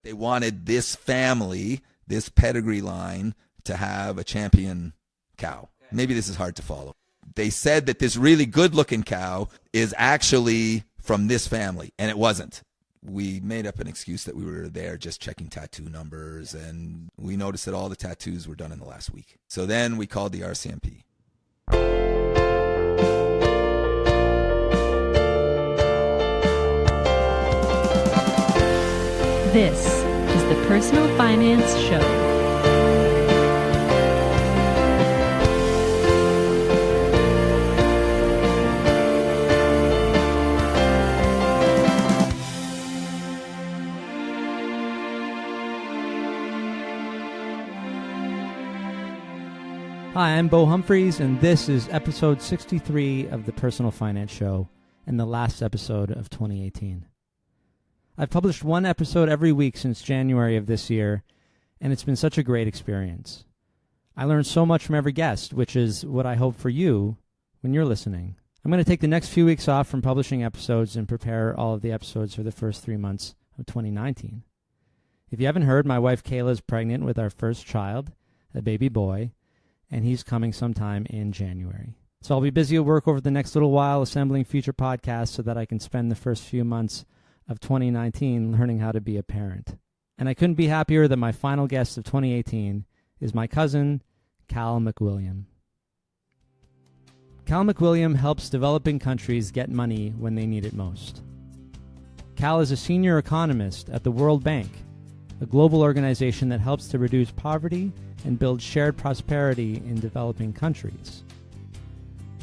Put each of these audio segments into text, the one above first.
They wanted this family, this pedigree line, to have a champion cow. Maybe this is hard to follow. They said that this really good-looking cow is actually from this family, and it wasn't. We made up an excuse that we were there just checking tattoo numbers, and we noticed that all the tattoos were done in the last week. So then we called the RCMP. This is the Personal Finance Show. Hi, I'm Bo Humphreys, and this is episode 63 of the Personal Finance Show, and the last episode of 2018. I've published one episode every week since January of this year, and it's been such a great experience. I learned so much from every guest, which is what I hope for you when you're listening. I'm going to take the next few weeks off from publishing episodes and prepare all of the episodes for the first 3 months of 2019. If you haven't heard, my wife Kayla is pregnant with our first child, a baby boy, and he's coming sometime in January. So I'll be busy at work over the next little while assembling future podcasts so that I can spend the first few months of 2019 learning how to be a parent. And I couldn't be happier that my final guest of 2018 is my cousin, MacWilliam. MacWilliam helps developing countries get money when they need it most. Cal is a senior economist at the World Bank, a global organization that helps to reduce poverty and build shared prosperity in developing countries.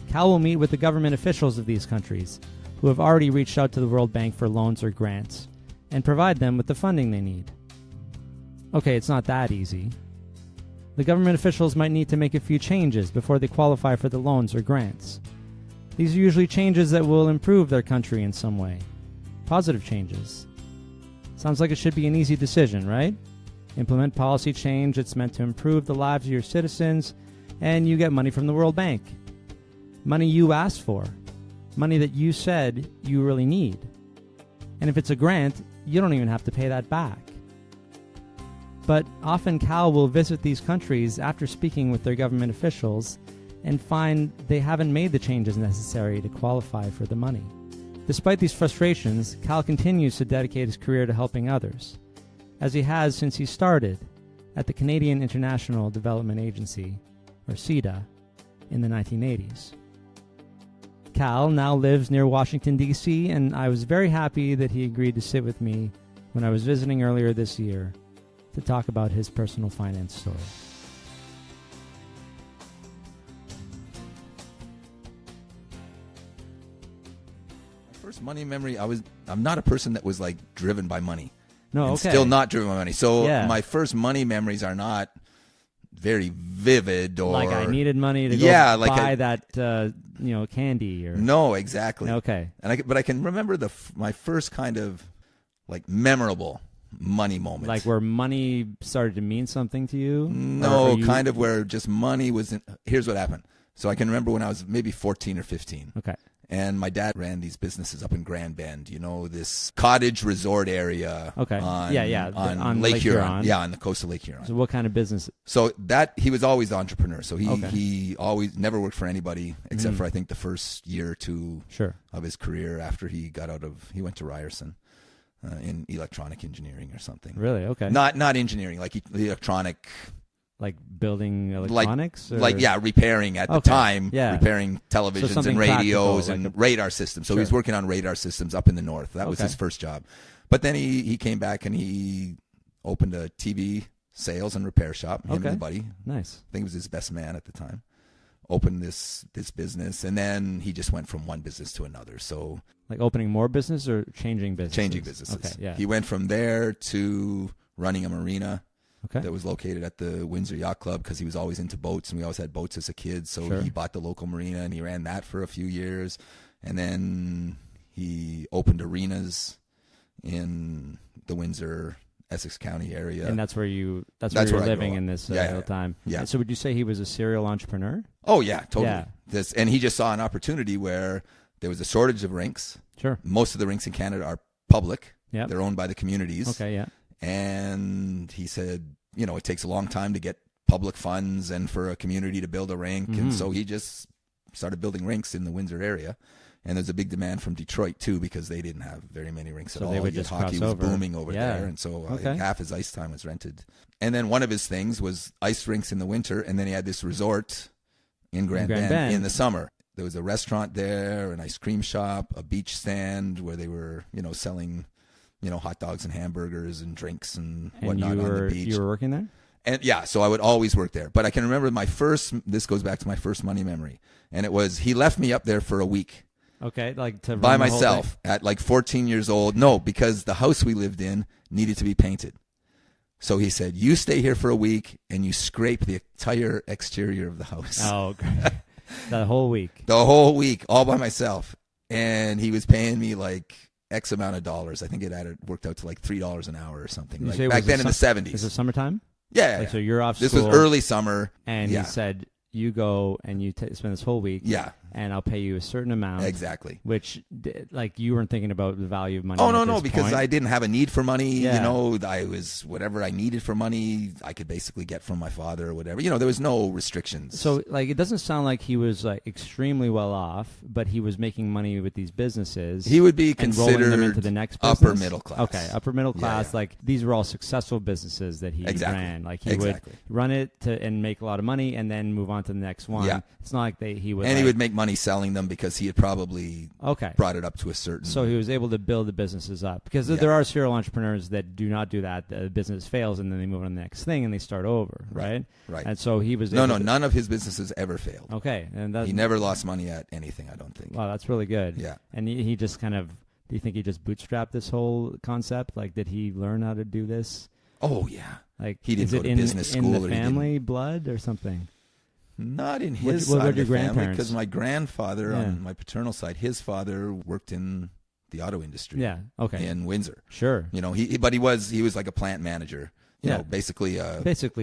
Cal will meet with the government officials of these countries who have already reached out to the World Bank for loans or grants and provide them with the funding they need. Okay, it's not that easy. The government officials might need to make a few changes before they qualify for the loans or grants. These are usually changes that will improve their country in some way. Positive changes. Sounds like it should be an easy decision, right? Implement policy change that's meant to improve the lives of your citizens, and you get money from the World Bank. Money you asked for. Money that you said you really need. And if it's a grant, you don't even have to pay that back. But often Cal will visit these countries after speaking with their government officials and find they haven't made the changes necessary to qualify for the money. Despite these frustrations, Cal continues to dedicate his career to helping others, as he has since he started at the Canadian International Development Agency, or CIDA, in the 1980s. Cal now lives near Washington, D.C., and I was very happy that he agreed to sit with me when I was visiting earlier this year to talk about his personal finance story. My first money memory, I'm not a person that was like driven by money. No, and okay. Still not driven by money. So yeah. My first money memories are not very vivid, or like I needed money to buy that candy or no, exactly. Okay, but I can remember my first kind of like memorable money moment, like where money started to mean something to you. No, kind of where just money was. Here's what happened. So I can remember when I was maybe 14 or 15. Okay. And my dad ran these businesses up in Grand Bend, this cottage resort area. Okay. On Lake Huron. Yeah, on the coast of Lake Huron. So what kind of business? So he was always the entrepreneur. So he always never worked for anybody except for I think the first year or two of his career after he got he went to Ryerson in electronic engineering or something. Really? Okay. Not engineering, like electronic. Like building electronics? Repairing at the time. Yeah. Repairing televisions and radios and radar systems. So he was working on radar systems up in the north. That was his first job. But then he came back and he opened a TV sales and repair shop, him and a buddy. Nice. I think it was his best man at the time. Opened this business, and then he just went from one business to another. So like opening more business or changing businesses? Changing businesses. Okay, yeah. He went from there to running a marina. Okay. That was located at the Windsor Yacht Club because he was always into boats, and we always had boats as a kid. So he bought the local marina, and he ran that for a few years. And then he opened arenas in the Windsor, Essex County area. And that's where you were living in this whole time. Yeah. And so would you say he was a serial entrepreneur? Oh, yeah, totally. Yeah. And he just saw an opportunity where there was a shortage of rinks. Sure. Most of the rinks in Canada are public. Yep. They're owned by the communities. Okay, yeah. And he said, it takes a long time to get public funds and for a community to build a rink. And so he just started building rinks in the Windsor area. And there's a big demand from Detroit, too, because they didn't have very many rinks at all. They would just hockey was booming over there. And so I think half his ice time was rented. And then one of his things was ice rinks in the winter. And then he had this resort in Grand Bend in the summer. There was a restaurant there, an ice cream shop, a beach stand where they were, selling, hot dogs and hamburgers and drinks and whatnot on the beach. You were working there? And yeah, so I would always work there. But I can remember this goes back to my first money memory. And it was, he left me up there for a week. Okay, like to by myself at like 14 years old. No, because the house we lived in needed to be painted. So he said, you stay here for a week and you scrape the entire exterior of the house. Oh, great. The whole week. The whole week, all by myself. And he was paying me like X amount of dollars. I think it worked out to like $3 an hour or something. Like back then in the 70s. Is it summertime? Yeah. Like, so you're off school. This was early summer. And he said, you go and you spend this whole week. Yeah. And I'll pay you a certain amount. Exactly. Which, like, you weren't thinking about the value of money. Oh, no, because I didn't have a need for money. Yeah. I was, whatever I needed for money, I could basically get from my father or whatever. There was no restrictions. So, like, it doesn't sound like he was, like, extremely well off, but he was making money with these businesses. He would be considered rolling them into the next business. upper middle class. Okay, upper middle class. Yeah. Like, these were all successful businesses that he ran. Like, he would run it and make a lot of money and then move on to the next one. Yeah. It's not like he would. And he would make money selling them because he had probably brought it up to a certain. So he was able to build the businesses up because there are serial entrepreneurs that do not do that. The business fails and then they move on to the next thing and they start over, right? Right. And so he was none of his businesses ever failed. Okay, and he never lost money at anything. I don't think. Wow, that's really good. Yeah. And he just kind of. Do you think he just bootstrapped this whole concept? Like, did he learn how to do this? Oh yeah. Like, he didn't go to business school. In the family blood or something? Not in his side of the family, because my grandfather on my paternal side, his father worked in the auto industry. Yeah, okay. In Windsor. Sure. But he was like a plant manager. You know, basically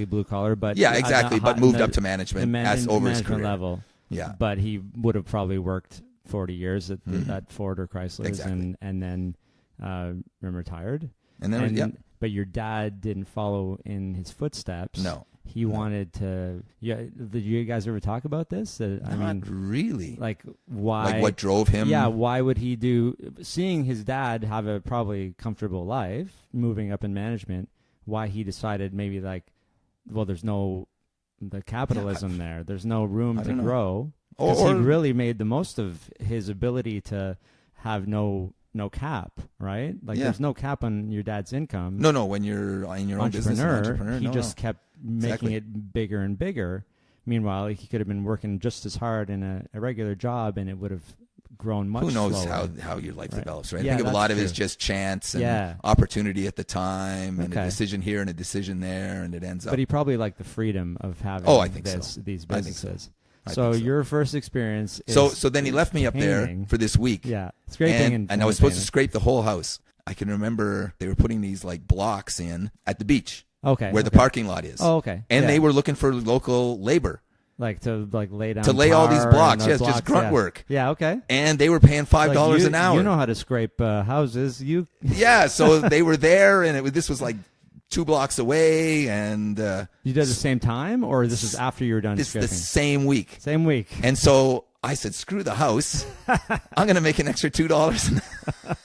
blue collar, but exactly, but moved up to management as over his career level. Yeah, but he would have probably worked 40 years at Ford or Chrysler's, and then retired. And then but your dad didn't follow in his footsteps. No. He wanted to. Yeah, did you guys ever talk about this? Not really. Like, why? Like, what drove him? Yeah, why would he do? Seeing his dad have a probably comfortable life, moving up in management, why he decided maybe there's no the capitalism there. There's no room to grow. Because he really made the most of his ability to have no cap, right? Like, there's no cap on your dad's income. No. When you're in your own business, entrepreneur, he just kept making it bigger and bigger. Meanwhile, he could have been working just as hard in a regular job, and it would have grown much slower. Who knows how your life develops, right? Yeah, I think a lot of it true. is just chance and opportunity at the time, and a decision here and a decision there, and it ends up. But he probably liked the freedom of having I think these businesses. So your first experience is so then he left me up there for this week. Yeah, scraping and I was supposed to scrape the whole house. I can remember they were putting these like blocks in at the beach. Okay. Where the parking lot is. Oh, okay. And they were looking for local labor. Like to lay down. To lay all these blocks. Yes, just grunt work. Yeah, okay. And they were paying $5 an hour. You know how to scrape houses. Yeah, so they were there, and this was like 2 blocks away, and you did it at the same time, or this is after you were done scraping? The same week. Same week. And so I said, screw the house. I'm going to make an extra $2 an hour.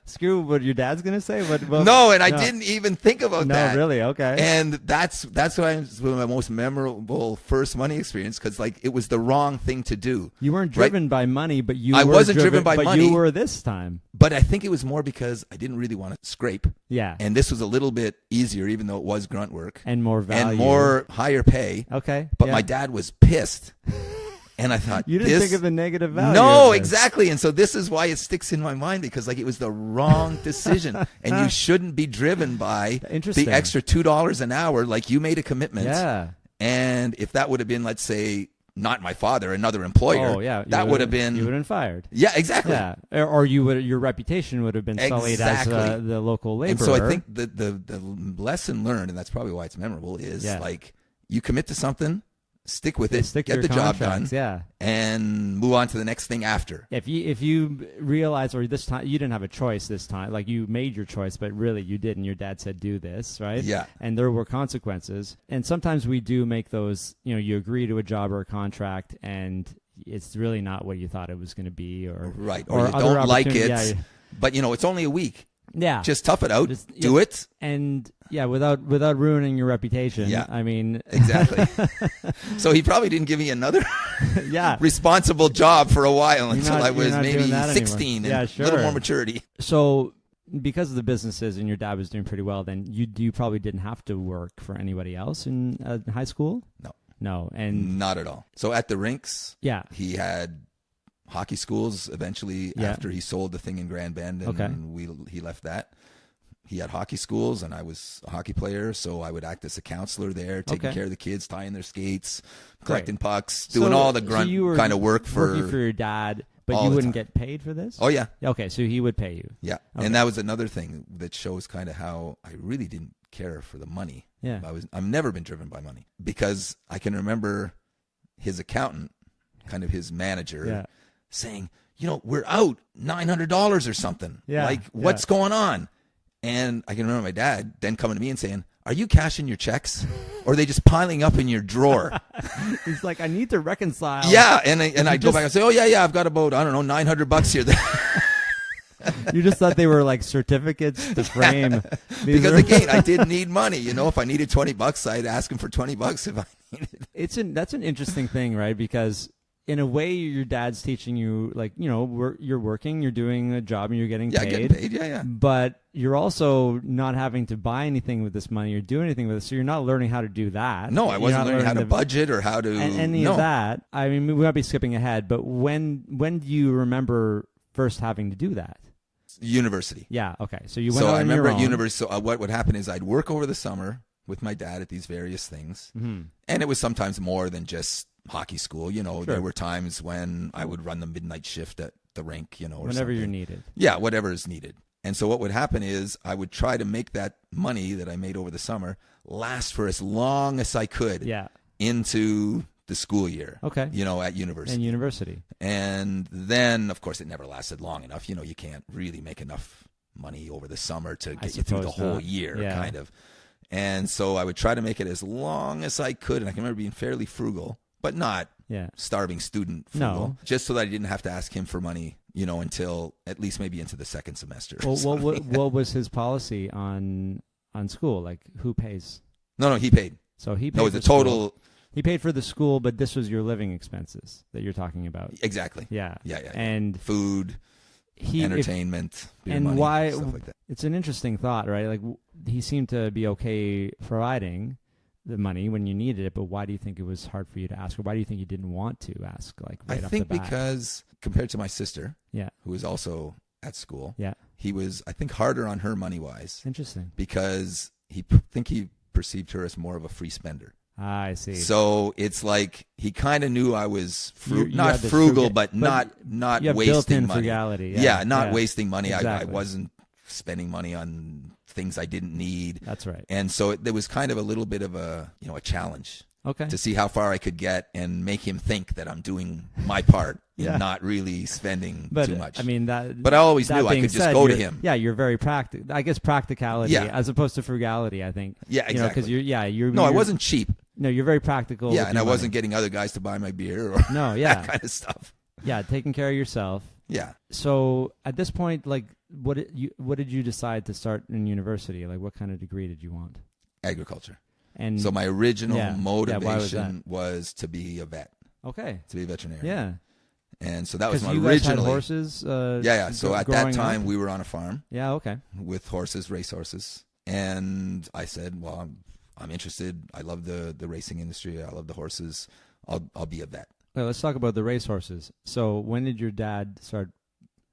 Screw what your dad's going to say? I didn't even think about that. No, really? Okay. And that's why it's my most memorable first money experience, because it was the wrong thing to do. You weren't driven by money, but I wasn't driven by but money. You were this time. But I think it was more because I didn't really want to scrape. Yeah. And this was a little bit easier, even though it was grunt work. And more value. And more higher pay. Okay. But my dad was pissed. And I thought, you didn't think of the negative value. No, exactly. And so this is why it sticks in my mind, because it was the wrong decision, and you shouldn't be driven by the extra $2 an hour. Like, you made a commitment. Yeah. And if that would have been, let's say, not my father, another employer, that would have been, you would have been fired. Yeah, exactly. Yeah, or your reputation would have been sullied as the local laborer. And so I think the lesson learned, and that's probably why it's memorable, is you commit to something. stick with it, Stick to get the your job done, contracts, yeah. and move on to the next thing after. If you realize, or this time you didn't have a choice this time, like you made your choice, but really you didn't. Your dad said do this, right? Yeah. And there were consequences. And sometimes we do make those, you agree to a job or a contract, and it's really not what you thought it was going to be, or right, or you don't like it, but it's only a week. Yeah. Just tough it out, do it. And without ruining your reputation. Yeah. I mean, exactly. So he probably didn't give me another responsible job for a while until I was maybe 16 and a little more maturity. So because of the businesses and your dad was doing pretty well, then you probably didn't have to work for anybody else in high school? No. And not at all. So at the rinks, he had hockey schools eventually after he sold the thing in Grand Bend, and he left that. He had hockey schools, and I was a hockey player, so I would act as a counselor there, taking care of the kids, tying their skates, collecting pucks, doing all the grunt kind of work working for your dad, but you wouldn't get paid for this? Oh, yeah. Okay, so he would pay you. Yeah, and that was another thing that shows kind of how I really didn't care for the money. Yeah. I've never been driven by money, because I can remember his accountant, kind of his manager, saying, we're out $900 or something. Yeah. Like, what's going on? And I can remember my dad then coming to me and saying, are you cashing your checks, or are they just piling up in your drawer? He's like, I need to reconcile. Yeah. And I'd go back and say, oh, yeah, I've got about, I don't know, $900 here. You just thought they were like certificates to frame. Because again, I did need money. If I needed $20, I'd ask him for $20 if I needed. That's an interesting thing, right? Because in a way, your dad's teaching you, like, you're working, you're doing a job, and you're getting paid. Getting paid, yeah. But you're also not having to buy anything with this money or do anything with it, so you're not learning how to do that. No, I wasn't learning how to budget or how to... Any of that. I mean, we might be skipping ahead, but when do you remember first having to do that? University. Yeah, okay. So you went out I remember at university, so what would happen is I'd work over the summer with my dad at these various things, and it was sometimes more than just hockey school. There were times when I would run the midnight shift at the rink, or whenever something. you're needed. Yeah, whatever is needed. And so what would happen is I would try to make that money that I made over the summer last for as long as I could into the school year. Okay. At university. And then, of course, it never lasted long enough. You can't really make enough money over the summer to get you through the whole year, kind of. And so I would try to make it as long as I could. And I can remember being fairly frugal, but not starving student frugal, just so that I didn't have to ask him for money, until at least maybe into the second semester. Well, what was his policy on school? Like, who pays? No, he paid. So he paid. No, it was a total. School. He paid for the school, but this was your living expenses that you're talking about. Exactly. Yeah. And food, entertainment, beer money, why? Stuff like that. It's an interesting thought, right? Like, he seemed to be okay providing the money when you needed it, but why do you think it was hard for you to ask, or why do you think you didn't want to ask? Like, right I off think the bat? Because compared to my sister, who was also at school, he was, I think, harder on her money wise. Interesting. Because he perceived her as more of a free spender. I see. So it's like he kind of knew I was not frugal, but not wasting money. Frugality. Not wasting money. Exactly. I wasn't spending money on things I didn't need. That's right. And so there was kind of a little bit of a challenge. Okay. To see how far I could get and make him think that I'm doing my part and not really spending too much. I mean that. But I always knew I could just go to him. Yeah, you're very practical. I guess practicality as opposed to frugality. I think. Yeah, exactly. Because you're. No, I wasn't cheap. No, you're very practical. Yeah, and I wasn't getting other guys to buy my beer or that kind of stuff. Yeah, taking care of yourself. Yeah. So at this point, like, what did you decide to start in university? Like, what kind of degree did you want? Agriculture. And so my original motivation was to be a vet. Okay. To be a veterinarian. Yeah. And so that was my original. original. Had horses. Yeah. So at that time, we were on a farm. Yeah. Okay. With horses, race horses, and I said, "Well, I'm interested. I love the racing industry. I love the horses. I'll be a vet." Well, let's talk about the race horses. So when did your dad start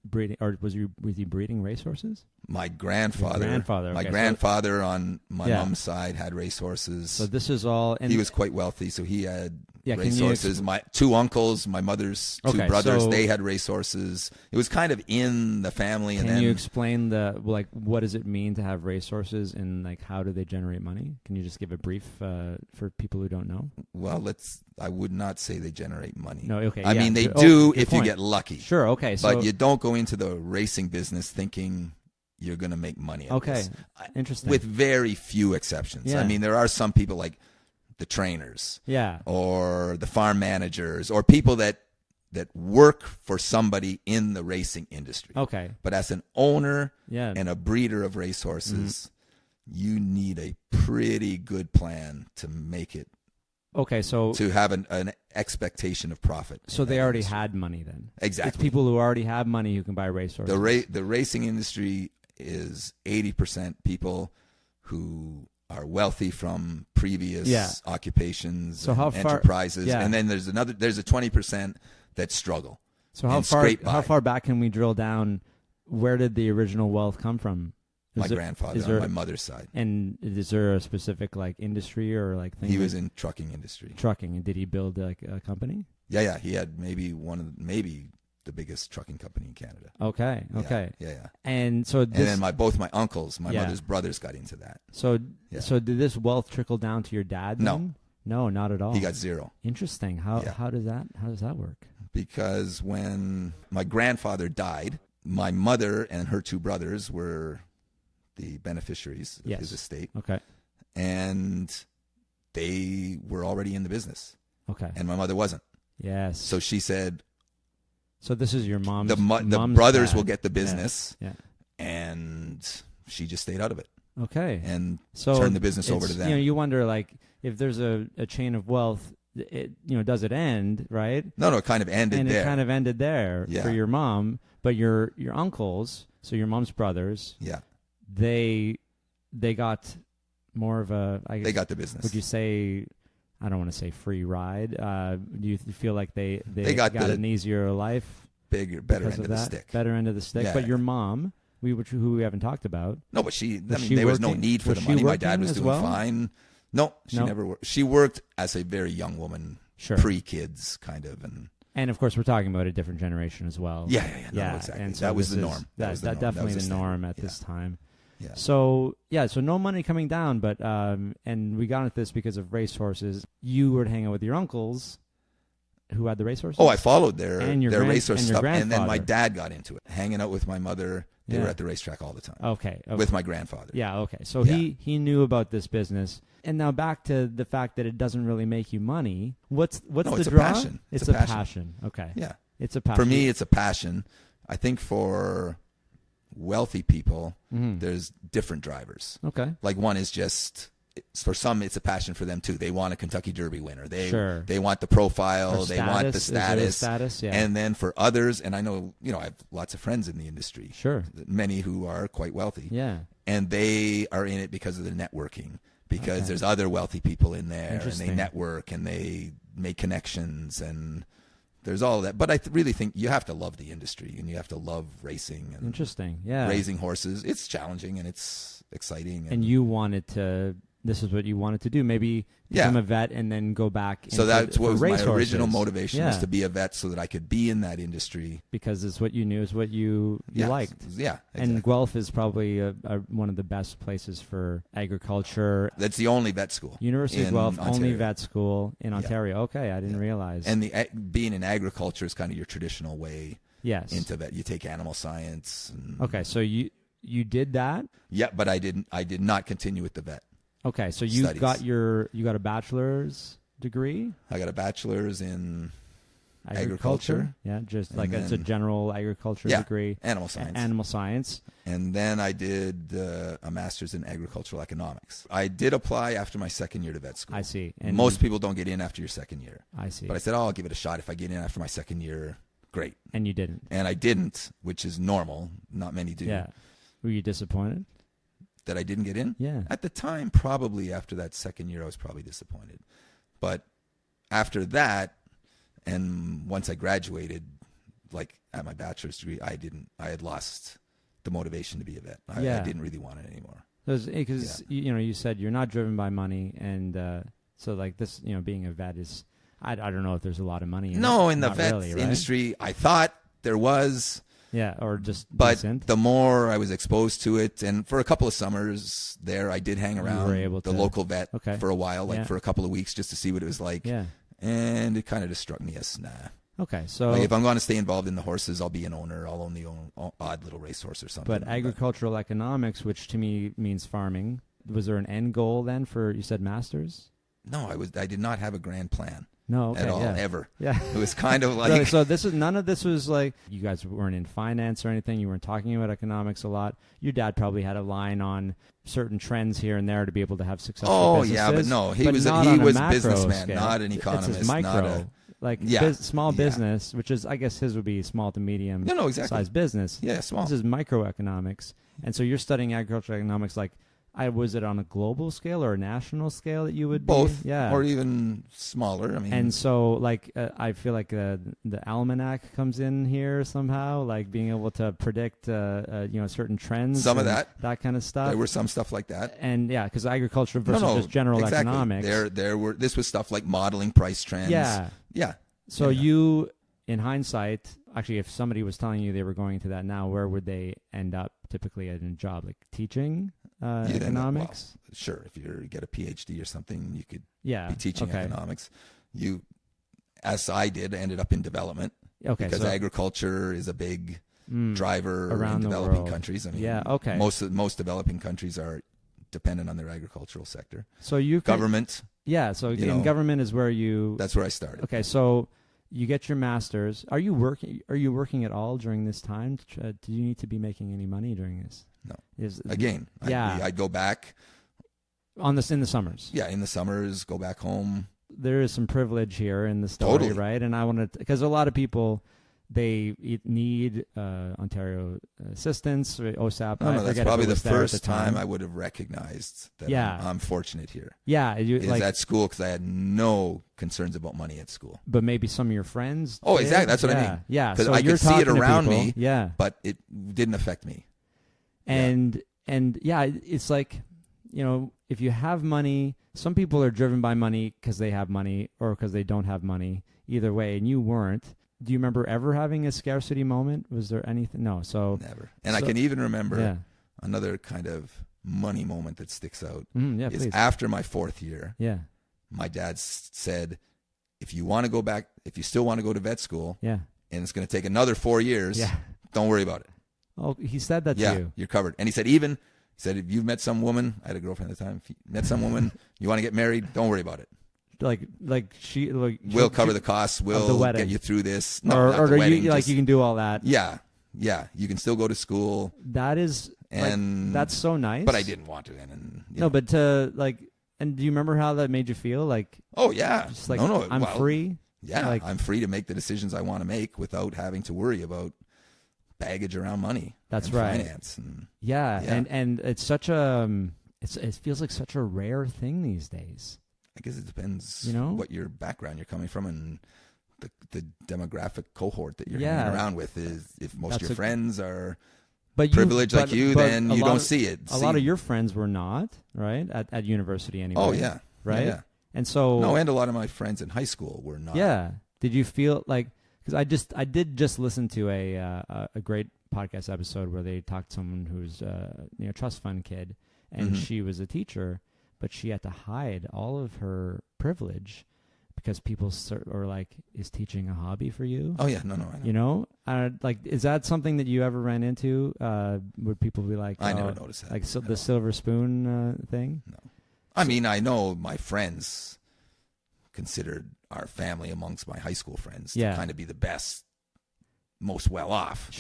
breeding, or was he breeding racehorses? My grandfather. Okay. My grandfather on my mom's side had racehorses. So this is all. And he was quite wealthy, so he had Yeah, racehorses. My two uncles, my mother's two brothers, so they had racehorses. It was kind of in the family. And can then you explain what does it mean to have racehorses, and like how do they generate money? Can you just give a brief for people who don't know? Well, I would not say they generate money. No, okay. I mean, they Oh, do good if point. you get lucky. Sure, okay. So, But you don't go into the racing business thinking you're going to make money out of this. Interesting. With very few exceptions. Yeah. I mean, there are some people like the trainers, yeah. or the farm managers, or people that work for somebody in the racing industry. Okay. But as an owner Yeah. and a breeder of racehorses, you need a pretty good plan to make it. Okay, so To have an expectation of profit. so in they that already industry. had money then. Exactly. It's people who already have money who can buy racehorses. The racing industry is 80% people who are wealthy from previous occupations, So how and far- enterprises, yeah. and then there's a 20% that struggle. So how and far scrape by. how far back can we drill down? Where did the original wealth come from? My grandfather on my mother's side. And is there a specific like industry or like thing? He was in trucking industry. trucking. And did he build like a company? Yeah. He had maybe the biggest trucking company in Canada. Okay. Yeah. And so And then both my uncles, my Yeah. mother's brothers, got into that. so Yeah. so did this wealth trickle down to your dad? No. Then? No, not at all. He got zero. Interesting. Yeah. How does that work? Because when my grandfather died, my mother and her two brothers were the beneficiaries of Yes. his estate, Okay. and they were already in the business, Okay. and my mother wasn't. Yes. So she said, So this is your mom's. the mom's brothers dad. will get the business, Yeah. and she just stayed out of it Okay. and So turned the business over to it's, them. You know, you wonder like if there's a chain of wealth, does it end, right? No, it kind of ended And there. it kind of ended there Yeah. for your mom, but your uncles, so your mom's brothers, Yeah, they got more of a. I guess, they got the business. Would you say? I don't want to say free ride. Do you feel like they got the an easier life? better because end of that? the stick. Better end of the stick. Yeah. But your mom, who we haven't talked about. No, but she there was no working? need for Was the she money. My dad working was as doing well? fine. No, she No? never worked. She worked as a very young woman, Sure. pre-kids kind of, And of course, we're talking about a different generation as well. yeah, no, exactly. And so that was this the is- norm. That definitely was the norm at standard. this time. Yeah. So no money coming down, but and we got into this because of racehorses. You were hanging out with your uncles, who had the racehorses. Oh, I followed their And your racehorse and your stuff, and then my grandfather. dad got into it, hanging out with my mother. They Yeah. were at the racetrack all the time Okay. with my grandfather. Yeah. Okay. So Yeah. he knew about this business, and now back to the fact that it doesn't really make you money. What's No, the it's a draw? passion. It's It's a a passion. passion. Okay. Yeah. It's a passion For me, it's a passion. I think for wealthy people, Mhm. there's different drivers. Okay. Like one is just, for some, it's a passion for them too. They want a Kentucky Derby winner. Sure. They want the profile. Or They want the status. Is there a status. status. Yeah. And then for others, and I know, I have lots of friends in the industry, Sure. many who are quite wealthy, Yeah. and they are in it because of the networking, because Okay. there's other wealthy people in there, and they Interesting. network and they make connections, and there's all of that. But I really think you have to love the industry, and you have to love racing and Interesting. Yeah. raising horses. It's challenging and it's exciting. And you wanted to. This is what you wanted to do. Maybe Yeah. become a vet and then go back. So that's what was my original motivation, Yeah. was to be a vet so that I could be in that industry. Because it's what you knew, is what you Yeah. liked. Yeah, And exactly. Guelph is probably one of the best places for agriculture. That's the only vet school. University of in Guelph, only Ontario. vet school in Yeah. Ontario. Okay, I didn't Yeah. realize. And being in agriculture is kind of your traditional way yes. into vet. You take animal science. And, Okay, so you did that. Yeah, but I did not continue with the vet. Okay, so you Studies. got a bachelor's degree. I got a bachelor's in Agriculture. Yeah, just And like it's a then- general agriculture Yeah, degree. animal science. Animal science. And then I did a master's in agricultural economics. I did apply after my second year to vet school. I see. And Most people don't get in after your second year. I see. But I said, I'll give it a shot. If I get in after my second year, great. And you didn't. And I didn't, which is normal. Not many do. Yeah. Were you disappointed? That I didn't get in? Yeah. At the time, probably after that second year, I was probably disappointed. But after that, and once I graduated, like at my bachelor's degree, I had lost the motivation to be a vet. I didn't really want it anymore. Because you said you're not driven by money, and so like this, being a vet is. I don't know if there's a lot of money in No, it. in the Not vet really, right? industry, I thought there was. Yeah, or just But decent. the more I was exposed to it, and for a couple of summers there, I did hang around the local vet for a while, like for a couple of weeks, just to see what it was like. Yeah. And it kind of just struck me as, nah. Okay, so like if I'm going to stay involved in the horses, I'll be an owner. I'll own the odd little racehorse or something. But agricultural economics, which to me means farming, was there an end goal then for, you said masters? No, I did not have a grand plan. No, okay, at all, yeah. ever. Yeah, it was kind of like so none of this was like you guys weren't in finance or anything. You weren't talking about economics a lot. Your dad probably had a line on certain trends here and there to be able to have successful businesses. Yeah, but no, he was a businessman, scale. Not an economist. It's micro, small business, which is I guess his would be small to medium size business. Yeah, small. This is microeconomics, and so you're studying agricultural economics like. Was it on a global scale or a national scale that you would both, be? Yeah, or even smaller. I mean, and so I feel like the almanac comes in here somehow, like being able to predict certain trends. Some of that kind of stuff. There were some stuff like that, and because agriculture versus just general economics. There were. This was stuff like modeling price trends. Yeah. So you, in hindsight, actually, if somebody was telling you they were going to that now, where would they end up typically in a job like teaching? Economics? Sure. If you get a PhD or something, you could be teaching economics. You, as I did, ended up in development. Okay. Because agriculture is a big driver around in developing countries. I mean, most developing countries are dependent on their agricultural sector. So government. Government is where you. That's where I started. Okay, so you get your master's. Are you working at all during this time? Do you need to be making any money during this? No. I'd go back in the summers. Yeah, in the summers, go back home. There is some privilege here in the story, right? And I wanted because a lot of people they need Ontario assistance, OSAP. No, that's probably the first time I would have recognized that I'm fortunate here. Yeah, at school because I had no concerns about money at school. But maybe some of your friends. Oh, exactly. That's what I mean. Yeah, because so I could see it around me. Yeah, but it didn't affect me. And it's like, if you have money, some people are driven by money because they have money or because they don't have money. Either way, and you weren't. Do you remember ever having a scarcity moment? Was there anything? No. So never. And I can even remember another kind of money moment that sticks out. Please. After my fourth year. Yeah. My dad said, if you want to go back, if you still want to go to vet school, and it's going to take another 4 years, don't worry about it. Oh, he said that to you. Yeah, you're covered. And he said, if you've met some woman, I had a girlfriend at the time, if you met some woman, you want to get married, don't worry about it. We'll cover the costs. We'll get you through this. No, or wedding, you can do all that. Yeah. You can still go to school. That is, that's so nice. But I didn't want to. And do you remember how that made you feel? Oh yeah, just I'm free. Yeah, I'm free to make the decisions I want to make without having to worry about baggage around money. That's right. Finance and and it's such a it feels like such a rare thing these days. I guess it depends what your background you're coming from and the demographic cohort that you're hanging around with. Is if most of your friends are privileged like you, then you don't see it. A lot of your friends were not, right? At university anyway. Oh yeah. Right? Yeah. And so and a lot of my friends in high school were not. Yeah. Did you feel like because I did just listen to a great podcast episode where they talked to someone who's a trust fund kid and she was a teacher, but she had to hide all of her privilege because people are like, is teaching a hobby for you? Oh, yeah. No, I know. Is that something that you ever ran into? Would people be like, I never noticed that. Like the silver spoon thing? No. I mean, I know my friends considered our family amongst my high school friends to kind of be the best, most well-off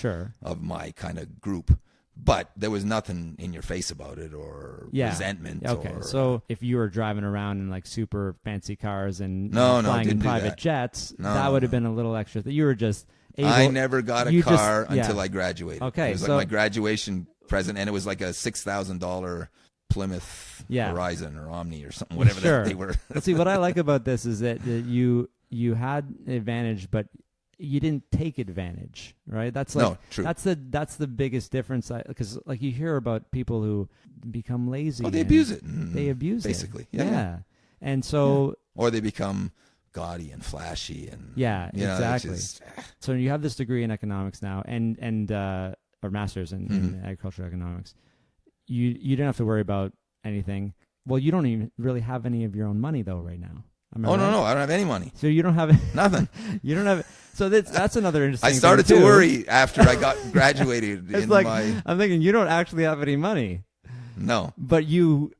of my kind of group. But there was nothing in your face about it or resentment. Okay, so if you were driving around in like super fancy cars and flying in private jets, that would have been a little extra. You were just able, I never got a car until I graduated. Okay, it was like my graduation present, and it was like a $6,000 Plymouth Horizon or Omni or something, whatever they were. Let's see, what I like about this is that you had an advantage, but you didn't take advantage, right? That's true. That's the biggest difference, because like you hear about people who become lazy. They abuse it. They abuse basically. it. Yeah. And so, or they become gaudy and flashy and Yeah, exactly. Just, so you have this degree in economics now, and or master's in agricultural economics. You didn't have to worry about anything. Well, you don't even really have any of your own money though right now. No, I don't have any money. So you don't have nothing. You don't have. So that's another interesting. I started thing to too. worry after I got graduated. I'm thinking you don't actually have any money. No, but you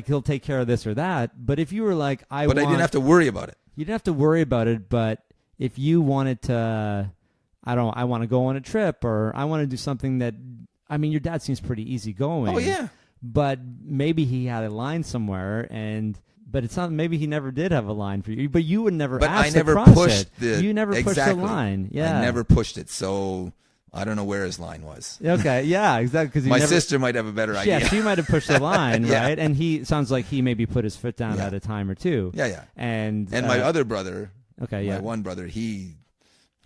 he'll take care of this or that. But if you were like, I didn't have to worry about it. You didn't have to worry about it. But if you wanted to, I want to go on a trip, or I want to do something that, I mean, your dad seems pretty easygoing. Oh yeah. But maybe he had a line somewhere, but it's not. Maybe he never did have a line for you. But you would never. But ask I never to cross pushed it. You never pushed the line. Yeah, I never pushed it. So I don't know where his line was. Okay, yeah, exactly. Because my sister might have a better idea. Yeah, she might have pushed the line, yeah. right? And he sounds like he maybe put his foot down at a time or two. Yeah. And my other brother, my one brother, he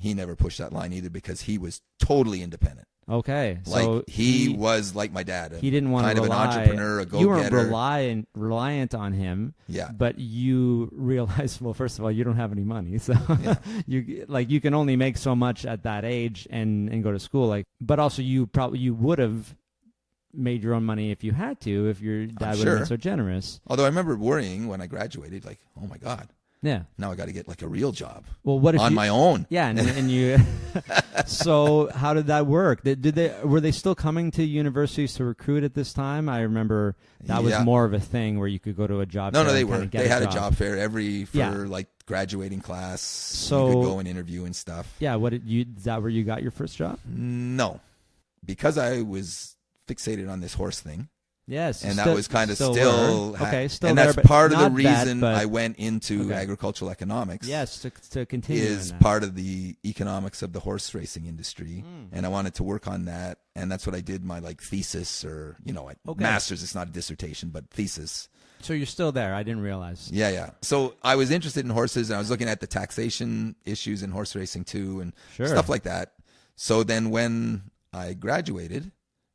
never pushed that line either because he was totally independent. Okay, so he was like my dad. He didn't want to rely. Kind of an entrepreneur, a go-getter. You weren't reliant on him. Yeah. But you realized, well, first of all, you don't have any money, so you can only make so much at that age and go to school. But also you would have made your own money if you had to, if your dad would have been so generous. Although I remember worrying when I graduated, like, oh my God. Yeah. Now I got to get like a real job. Well, what if on my own? Yeah, and you. So how did that work? Were they still coming to universities to recruit at this time? I remember that was more of a thing where you could go to a job. No, fair they and were. They had a job fair for like graduating class. So you could go and interview and stuff. Yeah. Is that where you got your first job? No, because I was fixated on this horse thing. Yes, and that was kind of still still and there, that's part of the that, reason I went into agricultural economics. Yes, to continue is part of the economics of the horse racing industry, and I wanted to work on that, and that's what I did my thesis or master's. It's not a dissertation, but thesis. So you're still there. I didn't realize. Yeah. So I was interested in horses, and I was looking at the taxation issues in horse racing too, and stuff like that. So then when I graduated.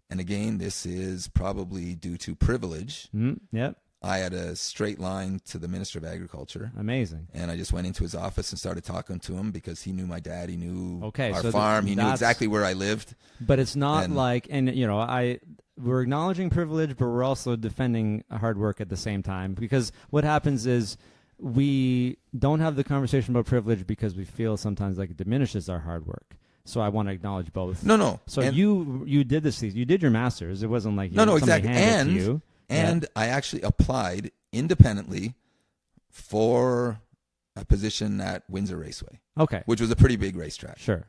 And again, this is probably due to privilege. Yep. I had a straight line to the Minister of Agriculture. Amazing. And I just went into his office and started talking to him because he knew my dad. He knew our so farm. He knew exactly where I lived. But it's not we're acknowledging privilege, but we're also defending hard work at the same time. Because what happens is we don't have the conversation about privilege because we feel sometimes like it diminishes our hard work. So I want to acknowledge both. No. So you did this. You did your master's. It wasn't like exactly. Handed it to you. And I actually applied independently for a position at Windsor Raceway. Okay. Which was a pretty big racetrack. Sure.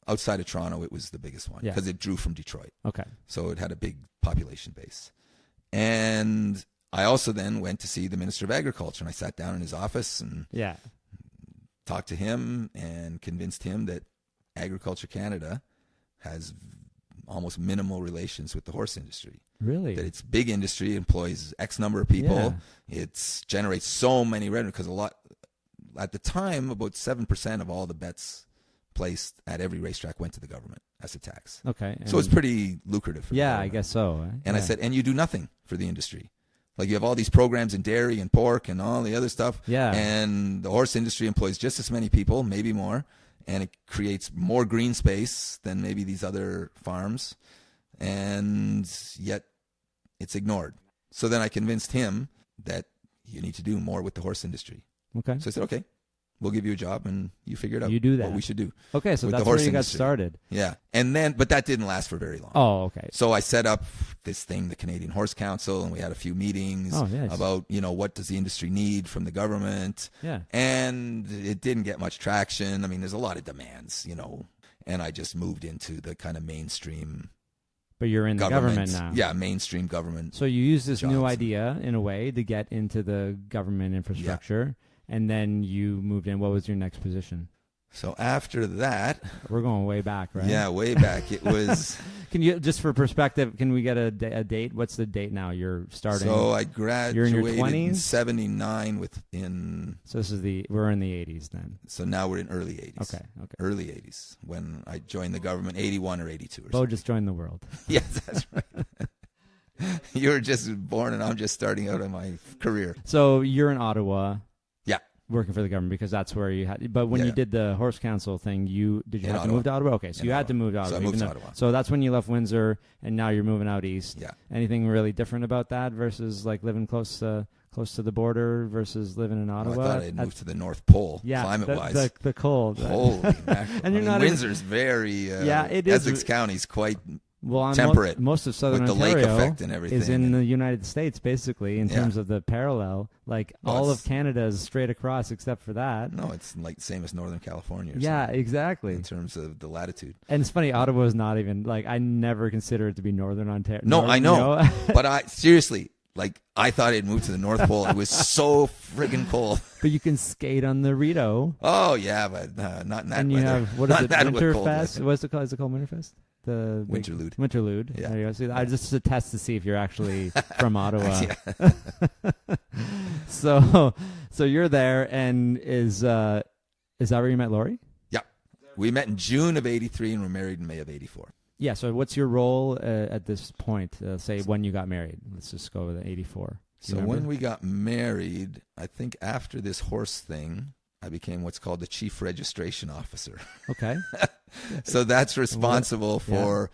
Outside of Toronto, it was the biggest one because it drew from Detroit. Okay. So it had a big population base. And I also then went to see the Minister of Agriculture, and I sat down in his office and talked to him and convinced him that Agriculture Canada has almost minimal relations with the horse industry. Really? That it's big industry, employs X number of people. Yeah. It generates so many revenue because at the time, about 7% of all the bets placed at every racetrack went to the government as a tax. Okay. So it's pretty lucrative. For I guess so. And I said, and you do nothing for the industry. Like you have all these programs in dairy and pork and all the other stuff. Yeah. And the horse industry employs just as many people, maybe more. And it creates more green space than maybe these other farms, and yet it's ignored. So then I convinced him that you need to do more with the horse industry. Okay. So I said, okay, we'll give you a job and you figure it out. You do that. What we should do. Okay, so that's where you got started. Yeah. And then, but that didn't last for very long. Oh, okay. So I set up this thing, the Canadian Horse Council, and we had a few meetings about, what does the industry need from the government? Yeah. And it didn't get much traction. I mean, there's a lot of demands, and I just moved into the kind of mainstream. But you're in the government now. Yeah, mainstream government. So you use this new idea in a way to get into the government infrastructure. Yeah. And then you moved in. What was your next position? So after that, we're going way back, right? Yeah, way back. It was. Can you, just for perspective, can we get a date? What's the date now? You're starting. So I graduated you're in your 20s? in '79 within. So we're in the 80s then. So now we're in early 80s. Okay. Early 80s when I joined the government, 81 or 82 or Bo just joined the world. Yes, that's right. You were just born and I'm just starting out in my career. So you're in Ottawa. Yeah. Working for the government, because that's where you had. But when you did the horse council thing, did you have to move to Ottawa? Okay, so you had to move to Ottawa. So I moved to Ottawa. So that's when you left Windsor, and now you're moving out east. Yeah. Anything really different about that versus like living close to the border versus living in Ottawa? I thought I'd moved to the North Pole, climate-wise. The cold. Holy mackerel. And you're not Windsor's very, it is. Essex County's quite Well, temperate. Most of southern with the Ontario lake effect and everything. is in the United States, basically, in terms of the parallel. Like, all of Canada is straight across except for that. No, it's like the same as Northern California. Exactly. In terms of the latitude. And it's funny, Ottawa is not even, like, I never consider it to be Northern Ontario. No, I know. But seriously, like, I thought it moved to the North Pole. It was so friggin' cold. But you can skate on the Rideau. Oh, yeah, but not in that and you weather. have, what is it, Winterfest? What's it called? Is it called Winterfest? The Winterlude. Winterlude. Yeah. There you go. See, I just to test to see if you're actually from Ottawa. So you're there, and is that where you met Laurie? Yeah. We met in June of 83 and were married in May of 84. Yeah. So what's your role at this point? Say when you got married. Let's just go with 84. So when we got married, I think after this horse thing, I became what's called the chief registration officer. Okay. So that's responsible for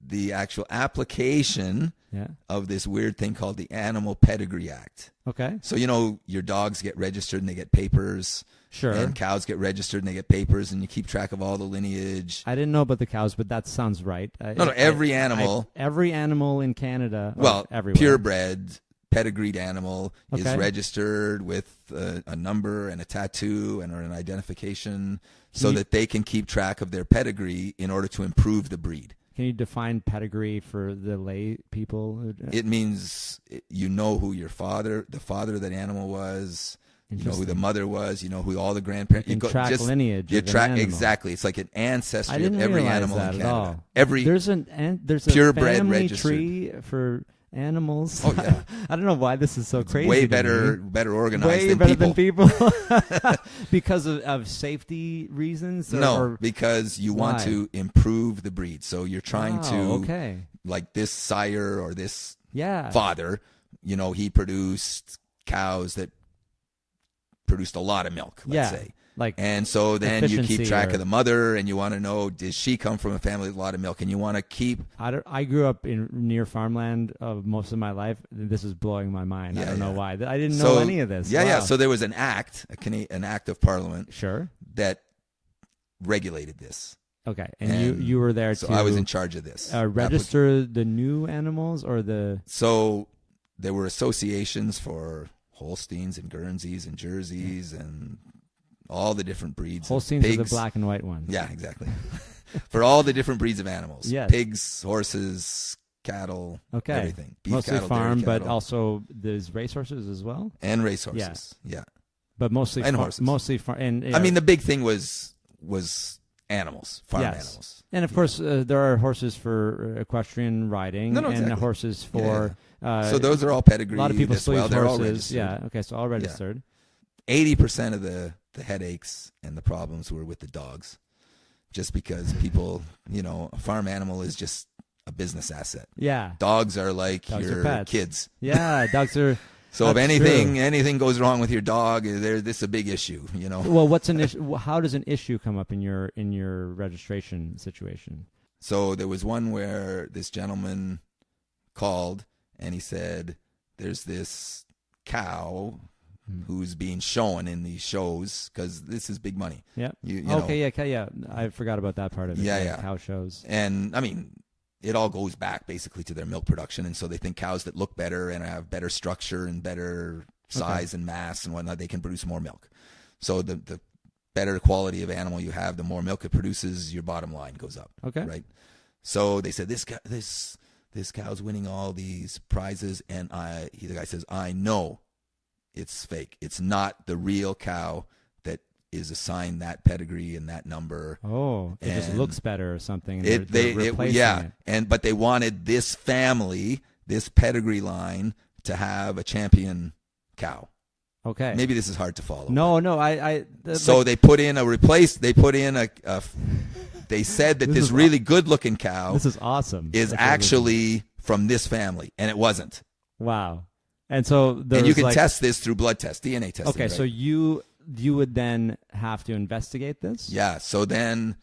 the actual application of this weird thing called the Animal Pedigree Act. Okay. So, your dogs get registered and they get papers. Sure. And cows get registered and they get papers, and you keep track of all the lineage. I didn't know about the cows, but that sounds right. Every animal. Every animal in Canada. Well, everywhere. purebred, pedigreed animal is Okay. registered with a number and a tattoo or an identification so that they can keep track of their pedigree in order to improve the breed. Can you define pedigree for the lay people? It means you know who the father of that animal was, you know who the mother was, you know who all the grandparents. You can track lineage. Of an animal. Exactly. It's like an ancestry I didn't of every realize animal that in at Canada. all. Every there's a purebred family registered tree for animals. Oh yeah. I don't know why this is so crazy. Way better organized way than better people. than people. Because of safety reasons? Because you want to improve the breed. So you're trying to, like this sire or this father, he produced cows that produced a lot of milk, let's say. And so then you keep track of the mother, and you want to know, does she come from a family with a lot of milk? And you want to keep... I grew up near farmland most of my life. This is blowing my mind. I don't know why. I didn't know any of this. Yeah, wow. So there was an act, an act of Parliament that regulated this. Okay, and you were there so I was in charge of this. Register the new animals or the... So there were associations for Holsteins and Guernseys and Jerseys and... all the different breeds. Holsteins are the black and white ones. Yeah, exactly. For all the different breeds of animals. Yes. Pigs, horses, cattle, everything. Beef, mostly cattle, farm, dairy, but also there's racehorses as well? And racehorses, yeah. But mostly horses. Mostly farm. I mean, the big thing was animals, farm animals. And, of course, there are horses for equestrian riding and horses for... so those are all pedigree. A lot of people still use they're horses. All registered. Yeah, okay, so all registered. 80% of the headaches and the problems were with the dogs, just because people, a farm animal is just a business asset. Yeah. Dogs are like your kids. Yeah, dogs are. So if anything goes wrong with your dog, this is a big issue, Well, what's an issue? How does an issue come up in your registration situation? So there was one where this gentleman called and he said, "There's this cow who's being shown in these shows because this is big money." Yeah. Yeah. I forgot about that part of it. Yeah. Cow shows. And I mean, it all goes back basically to their milk production, and so they think cows that look better and have better structure and better size and mass and whatnot, they can produce more milk. So the better quality of animal you have, the more milk it produces, your bottom line goes up. Okay. Right. So they said this cow's winning all these prizes, and the guy says, "I know it's fake. It's not the real cow that is assigned that pedigree and that number." Oh, it just looks better or something. And they're replacing it. But they wanted this family, this pedigree line, to have a champion cow. Okay. Maybe this is hard to follow. No. So they put in they said that this really good-looking cow. This is awesome. Is actually from this family, and it wasn't. Wow. And so you can test this through blood test, DNA testing. Okay, right? so you you would then have to investigate this? Yeah. So then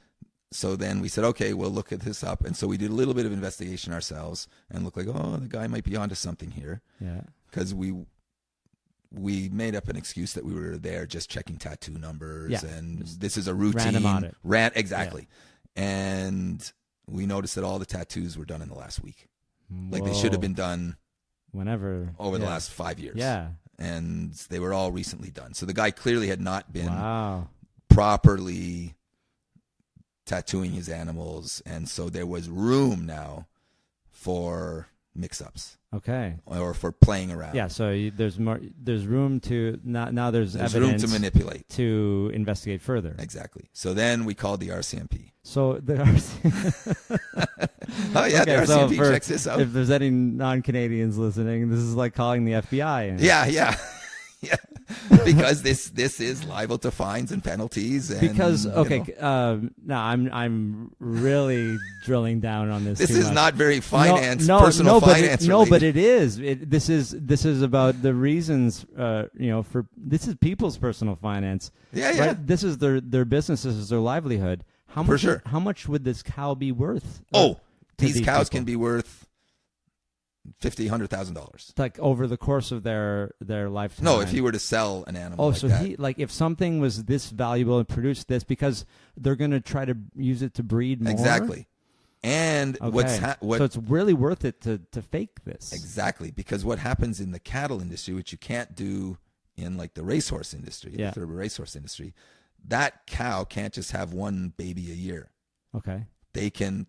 we said, okay, we'll look at this up. And so we did a little bit of investigation ourselves and looked like, oh, the guy might be onto something here. Yeah. Because we made up an excuse that we were there just checking tattoo numbers, and this is a routine random audit. Exactly. Yeah. And we noticed that all the tattoos were done in the last week. Like they should have been done whenever over the last 5 years. Yeah. And they were all recently done. So the guy clearly had not been wow. properly tattooing his animals, and so there was room now for mix-ups. Okay. Or for playing around. Yeah, so there's room to now there's evidence room to manipulate, to investigate further. Exactly. So then we called the RCMP. So the oh yeah, okay, the RCMP checks this out. If there's any non-Canadians listening, this is like calling the FBI. Yeah. Yeah. Because this is liable to fines and penalties. And, because now I'm really drilling down on this. This is much. not very personal finance. But it is. This is about the reasons. For this is people's personal finance. Yeah, yeah. Right? This is their business. This is their livelihood. How much? For sure. How much would this cow be worth? These cows can be worth $100,000. Like over the course of their lifetime. No, if he were to sell an animal. If something was this valuable and produced this, because they're going to try to use it to breed more. Exactly. And so it's really worth it to fake this. Exactly, because what happens in the cattle industry, which you can't do in like the racehorse industry, the thoroughbred racehorse industry, that cow can't just have one baby a year. Okay. They can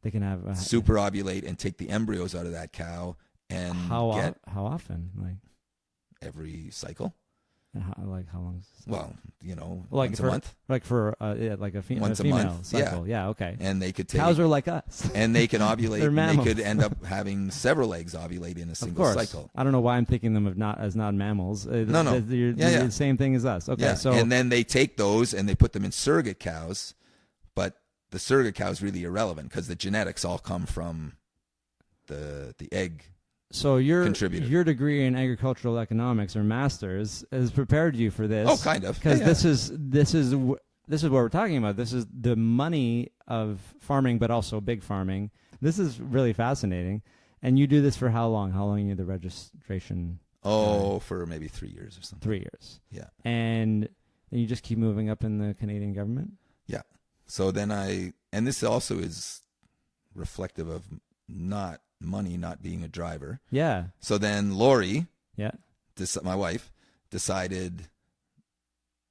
have super ovulate and take the embryos out of that cow and how often? Like every cycle. How long? Well, once a month. Like for like a female cycle. Yeah. Okay. And they could take cows are like us, and they can ovulate. They're mammals. They could end up having several eggs ovulate in a single cycle. I don't know why I'm thinking them as not mammals. No. You're the same thing as us. Okay. Yeah. So and then they take those and they put them in surrogate cows, but the surrogate cow is really irrelevant because the genetics all come from the egg. So your degree in agricultural economics or master's has prepared you for this. Oh, kind of. Because this is what we're talking about. This is the money of farming, but also big farming. This is really fascinating. And you do this for how long? How long you need the registration? For maybe 3 years or something. 3 years. Yeah. And then you just keep moving up in the Canadian government? Yeah. So then and this also is reflective of money not being a driver. Yeah. So then Lori, my wife, decided,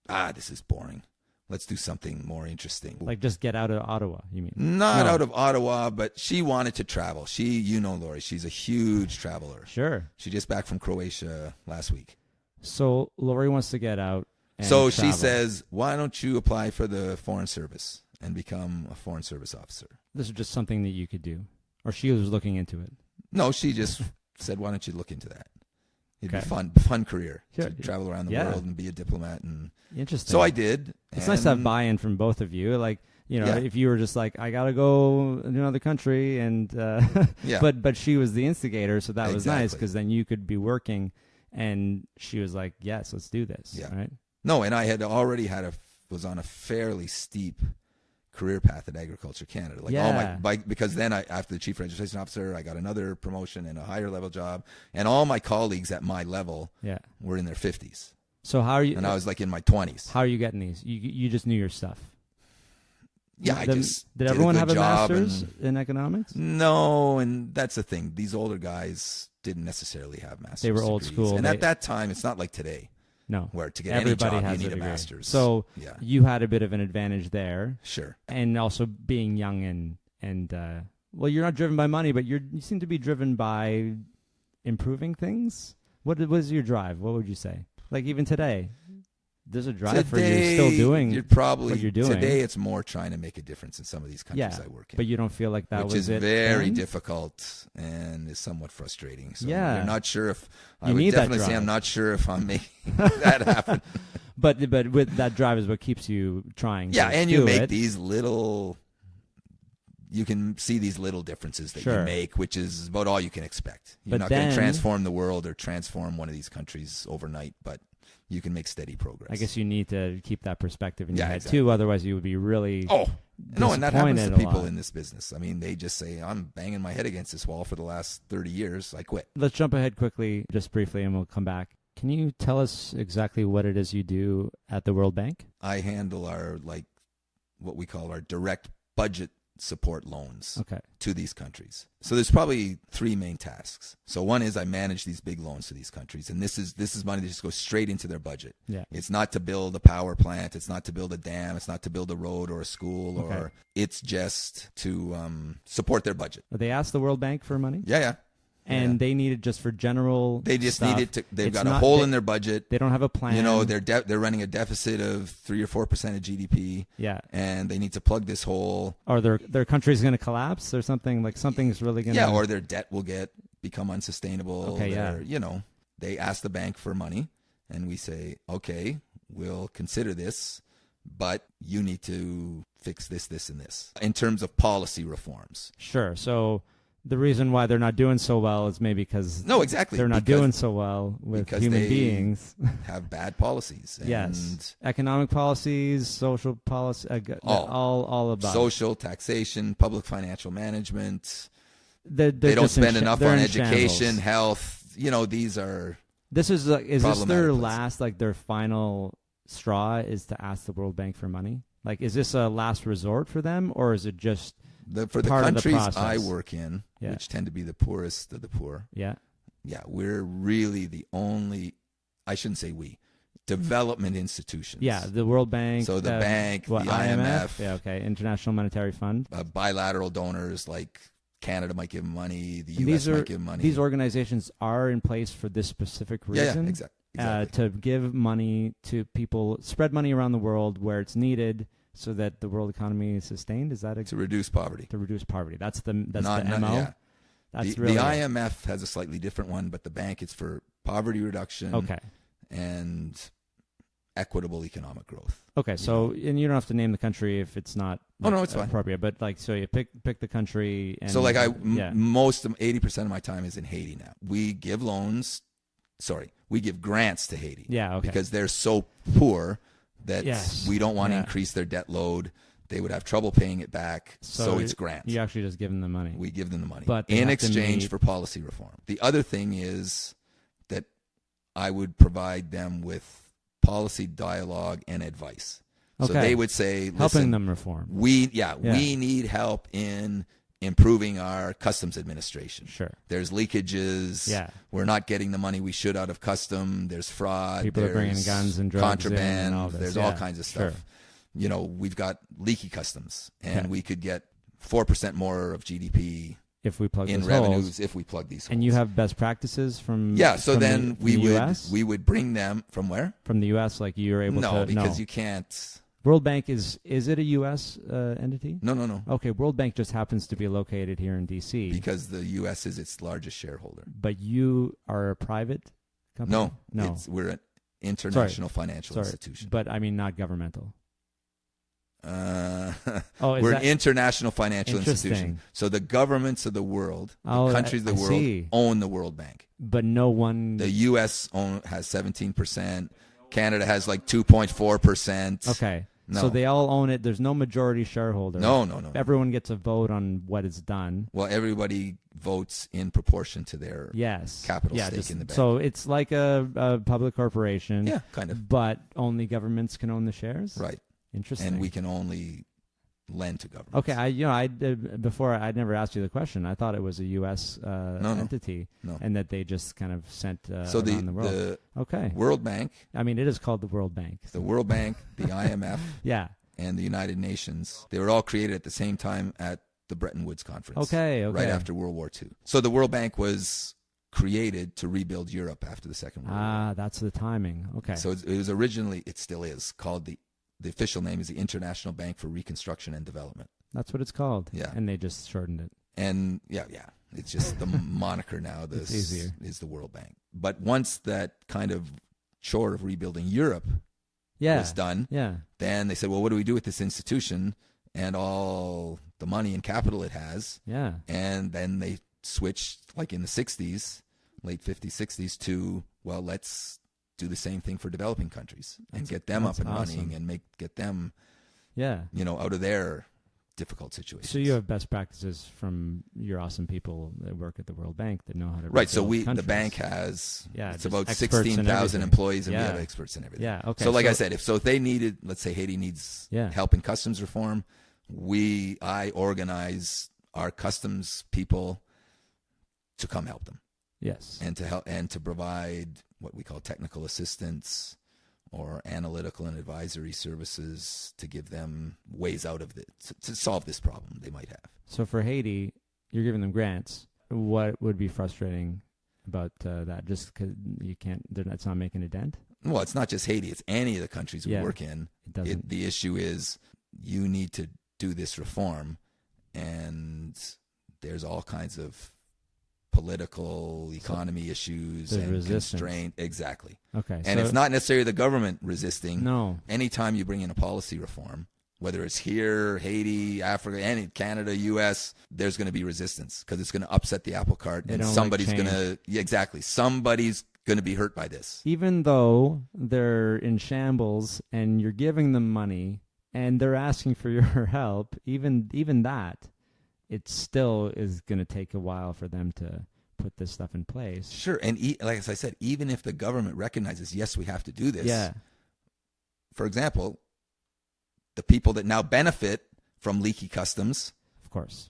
this is boring. Let's do something more interesting. Like just get out of Ottawa, you mean? Not out of Ottawa, but she wanted to travel. Lori, she's a huge traveler. Sure. She just back from Croatia last week. So Lori wants to get out and so travel. She says, why don't you apply for the Foreign Service and become a Foreign Service officer? This is just something that you could do. Or she was looking into it? No, she just said, why don't you look into that? It'd be fun career to travel around the world and be a diplomat. And interesting. So I did. It's nice to have buy-in from both of you. Like, if you were just like, I got to go to another country. And but she was the instigator, so that was nice because then you could be working. And she was like, yes, let's do this. Yeah. Right? No, and I had already was on a fairly steep career path at Agriculture Canada. Because then after the chief registration officer, I got another promotion and a higher level job, and all my colleagues at my level were in their 50s. So how are you? And I was like in my 20s. How are you getting these? You just knew your stuff. Yeah, did everyone have a master's in economics? No, and that's the thing. These older guys didn't necessarily have master's. They were old degrees. school, and at that time, it's not like today. No, where to get everybody any job has you need a master's. So you had a bit of an advantage there. Sure. And also being young and you're not driven by money, but you seem to be driven by improving things. What was your drive? What would you say? Like even today, there's a drive for you still doing what you're doing. Today it's more trying to make a difference in some of these countries I work in. But you don't feel like that which was is very difficult and is somewhat frustrating. So you're not sure if I would definitely say I'm not sure if I'm making that happen. But with that drive is what keeps you trying. Yeah, and you make these little you can see these little differences that Sure. you make, which is about all you can expect. You're But not going to then- transform the world or transform one of these countries overnight, but you can make steady progress. I guess you need to keep that perspective in your Yeah, head exactly. too. Otherwise, you would be really No, and that happens to disappointed a people lot. in this business. I mean, they just say, I'm banging my head against this wall for the last 30 years. I quit. Let's jump ahead quickly, just briefly, and we'll come back. Can you tell us exactly what it is you do at the World Bank? I handle our, what we call our direct budget support loans Okay. to these countries. So there's probably three main tasks. So one is I manage these big loans to these countries, and this is money that just goes straight into their budget. Yeah. It's not to build a power plant, it's not to build a dam, it's not to build a road or a school, Okay. or it's just to support their budget. They asked the World Bank for money, Yeah. and they need it just for general. They just stuff. need it to. They've It's got a not- hole they- in their budget. They don't have a plan. You know, they're running a deficit of 3 or 4% of GDP, yeah. and they need to plug this hole. Or their country's going to collapse or something. Like something's really going to. Yeah, or their debt will become unsustainable. Okay, yeah. You know, they ask the bank for money, and we say, okay, we'll consider this, but you need to fix this, this, and this in terms of policy reforms. Sure. So the reason why they're not doing so well is maybe because No, exactly. they're not because doing so well with because human they beings. have bad policies. And Yes. Economic policies, social policy, all about it. social, taxation, public financial management. They're They don't just in spend enough they're on in education, shambles. health. You know, these are This is this problematic their places. last, like their final straw is to ask the World Bank for money? Like, is this a last resort for them, or is it just for the part of the countries process? I work in, Yeah. which tend to be the poorest of the poor. yeah? Yeah, we're really the only. I shouldn't say we. Development institutions. Yeah, the World Bank. So the bank, what, the IMF. Yeah, okay, International Monetary Fund. Bilateral donors like Canada might give money, the And U.S. might give money. These organizations are in place for this specific reason. Yeah, exactly. To give money to people, spread money around the world where it's needed, so that the world economy is sustained. Is that to reduce poverty. to reduce poverty? That's the MO. Yeah. That's the really IMF has a slightly different one, but the bank is for poverty reduction okay. and equitable economic growth. Okay, so and you don't have to name the country if it's not. Oh, no, it's fine. Appropriate, but like, so you pick the country. And So like yeah. most of 80% of my time is in Haiti now. We give we give grants to Haiti. Yeah, okay. Because they're so poor that Yes. we don't want to Yeah. increase their debt load. They would have trouble paying it back. So it's grants. You actually just give them the money. We give them the money But they in have to exchange meet- for policy reform. The other thing is that I would provide them with policy dialogue and advice. So Okay. they would say, Helping listen, them reform. we need help in improving our customs administration. Sure. There's leakages. Yeah. We're not getting the money we should out of custom. There's fraud. People are bringing there's guns and drugs in contraband. and all this. There's Yeah, all kinds of stuff. sure. You know, we've got leaky customs, and Okay. we could get 4% more of GDP If we plug in those revenues holes. if we plug these holes. And you have best practices from So from then the US? we would bring them from where? From the US, like you're able No, to because you can't. World Bank is it a US entity? No. Okay, World Bank just happens to be located here in DC. Because the U.S. is its largest shareholder. But you are a private company? No. We're an international financial institution. But I mean not governmental. We're is that an international financial interesting? institution. So the governments of the world, Oh, the countries of the I world, see. own the World Bank. But no one. The U.S. has 17%. Canada has like 2.4%. Okay. No. So they all own it. There's no majority shareholder. No. Everyone gets a vote on what is done. Well, everybody votes in proportion to their Yes. capital stake in the bank. So it's like a public corporation. Yeah, kind of. But only governments can own the shares. Right. Interesting. And we can only lend to governments. Okay, before I'd never asked you the question. I thought it was a U.S. entity, No. and that they just kind of sent So around the world. the Okay, World Bank, I mean it is called the World Bank. the World Bank, the IMF, Yeah. and the United Nations, they were all created at the same time at the Bretton Woods Conference. Okay. Right after World War II. So the World Bank was created to rebuild Europe after the Second World War. Ah, that's the timing. Okay. So it was originally, it still is, called the official name is the International Bank for Reconstruction and Development. That's what it's called. Yeah. And they just shortened it. And yeah, it's just the moniker now. It's easier. Is the World Bank. But once that kind of chore of rebuilding Europe Yeah. was done, Yeah. then they said, well, what do we do with this institution? And all the money and capital it has. Yeah. And then they switched, like in the 60s, late 50s, 60s, to, well, let's do the same thing for developing countries and get them up and running and get them, out of their difficult situations. So you have best practices from your awesome people that work at the World Bank that know how to right. So countries. the bank has it's about experts 16,000 employees, and we have experts in everything. Yeah. Okay. So like I said, if they needed, let's say Haiti needs help in customs reform, I organize our customs people to come help them. Yes. And to help and to provide what we call technical assistance or analytical and advisory services to give them ways out of it, to solve this problem they might have. So for Haiti, you're giving them grants. What would be frustrating about that? Just because it's not making a dent? Well, it's not just Haiti. It's any of the countries we work in. It doesn't. The issue is you need to do this reform, and there's all kinds of political economy issues and constraint. Exactly. Okay. And it's not necessarily the government resisting. No. Anytime you bring in a policy reform, whether it's here, Haiti, Africa, Canada, U.S., there's going to be resistance because it's going to upset the apple cart, and somebody's going to somebody's going to be hurt by this. Even though they're in shambles and you're giving them money and they're asking for your help, even that, it still is going to take a while for them to put this stuff in place. Sure. And like as I said, even if the government recognizes, yes, we have to do this. Yeah. For example, the people that now benefit from leaky customs, of course,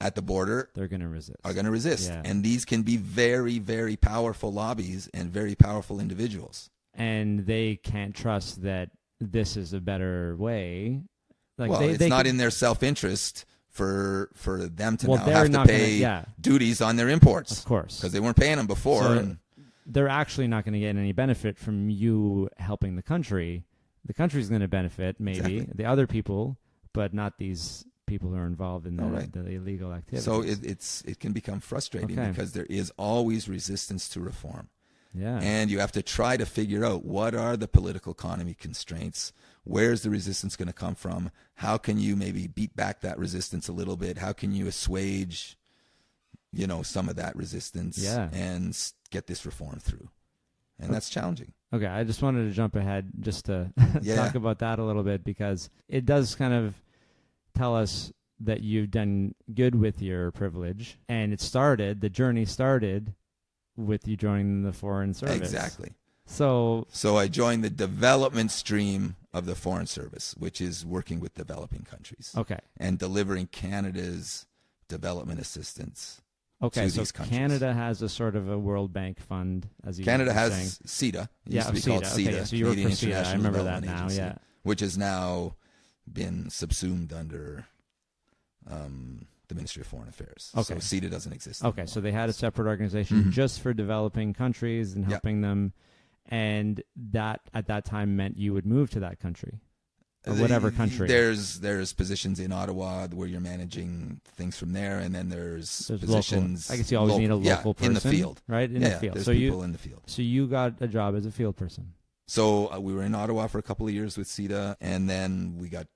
at the border, they're going to resist. Are going to resist. Yeah. And these can be very, very powerful lobbies and very powerful individuals. And they can't trust that this is a better way. Like it's not in their self-interest for them to now have to pay duties on their imports. Of course. Because they weren't paying them before. So they're actually not going to get any benefit from you helping the country. The country's going to benefit, maybe, the other people, but not these people who are involved in the illegal activities. So it can become frustrating because there is always resistance to reform. Yeah. And you have to try to figure out what are the political economy constraints. Where's the resistance going to come from? How can you maybe beat back that resistance a little bit? How can you assuage, some of that resistance and get this reform through? And that's challenging. Okay, I just wanted to jump ahead just to talk about that a little bit because it does kind of tell us that you've done good with your privilege. And the journey started with you joining the Foreign Service. Exactly. So I joined the development stream of the Foreign Service, which is working with developing countries. Okay. And delivering Canada's development assistance to these countries. Canada has a sort of a World Bank fund, as you Canada were has saying. CETA. It used to be called CETA. Okay, so you work for CETA. I remember that now, Agency, which has now been subsumed under the Ministry of Foreign Affairs. Okay. So CETA doesn't exist anymore. So they had a separate organization just for developing countries and helping them, and that at that time meant you would move to that country. Or whatever country. There's positions in Ottawa where you're managing things from there, and then there's positions. Local. I guess you always need a local person in the field, right? In the field. There's people in the field. So you got a job as a field person. So we were in Ottawa for a couple of years with CETA, and then we got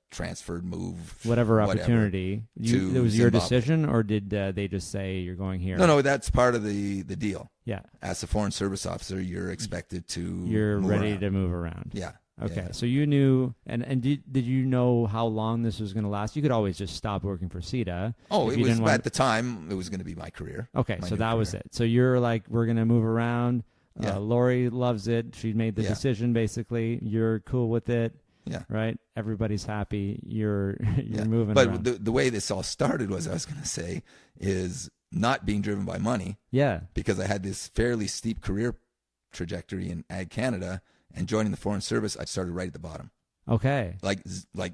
moved. Whatever opportunity. It was your decision, or did they just say you're going here? No, that's part of the deal. Yeah. As a Foreign Service officer, you're expected to. You're ready to move around. Yeah. Okay, yeah. So you knew, and did you know how long this was going to last? You could always just stop working for CETA. Oh, it was at the time. It was going to be my career. Okay, so that was it. So you're like, we're going to move around. Yeah. Lori loves it. She made the decision. Basically, you're cool with it. Yeah. Right. Everybody's happy. You're moving. But around. the way this all started was, I was going to say, is not being driven by money. Yeah. Because I had this fairly steep career trajectory in Ag Canada. And joining the Foreign Service, I started right at the bottom. Okay. Like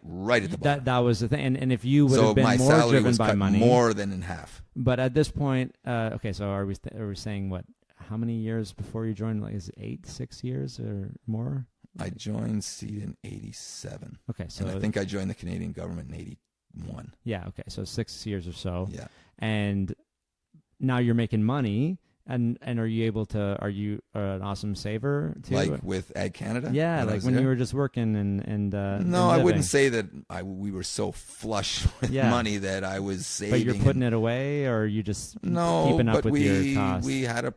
right at the bottom. That was the thing. And if you would have been my more salary driven was by cut money, more than in half. But at this point, okay, so are we saying what? How many years before you joined? Like, is it 6 years or more? I joined CETA in 87. Okay, so and I think I joined the Canadian government in 81. Yeah. Okay, so 6 years or so. Yeah. And now you're making money. And are you able to? Are you an awesome saver too? Like with Ag Canada? Yeah, like when you were just working and no, I wouldn't say that we were so flush with money that I was saving. But you're putting it away, or you just keeping up with your costs? We had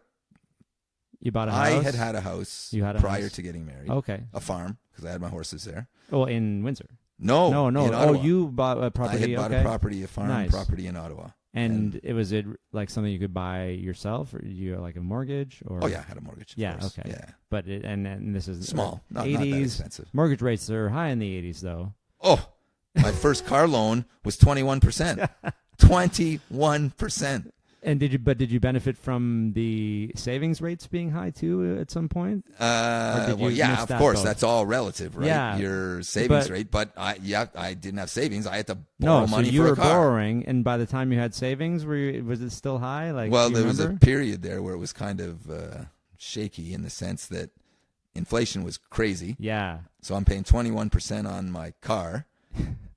You bought a house? I had a house prior to getting married. Okay. A farm, because I had my horses there. Oh, in Windsor? No. In Ottawa. Oh, you bought a property? I had bought a farm property in Ottawa. And was it like something you could buy yourself, or you like a mortgage? Or? Oh yeah, I had a mortgage. Of course. Okay. Yeah, but and this is small, not that expensive. Mortgage rates are high in the 80s, though. Oh, my first car loan was 21%. 21%. And did you benefit from the savings rates being high too at some point? Well, yeah, of course. That's all relative, right? Yeah, your savings rate. But I didn't have savings. I had to borrow money you for were a car. Borrowing, and by the time you had savings, was it still high? Like, well, there was a period there where it was kind of shaky in the sense that inflation was crazy. Yeah. So I'm paying 21% on my car,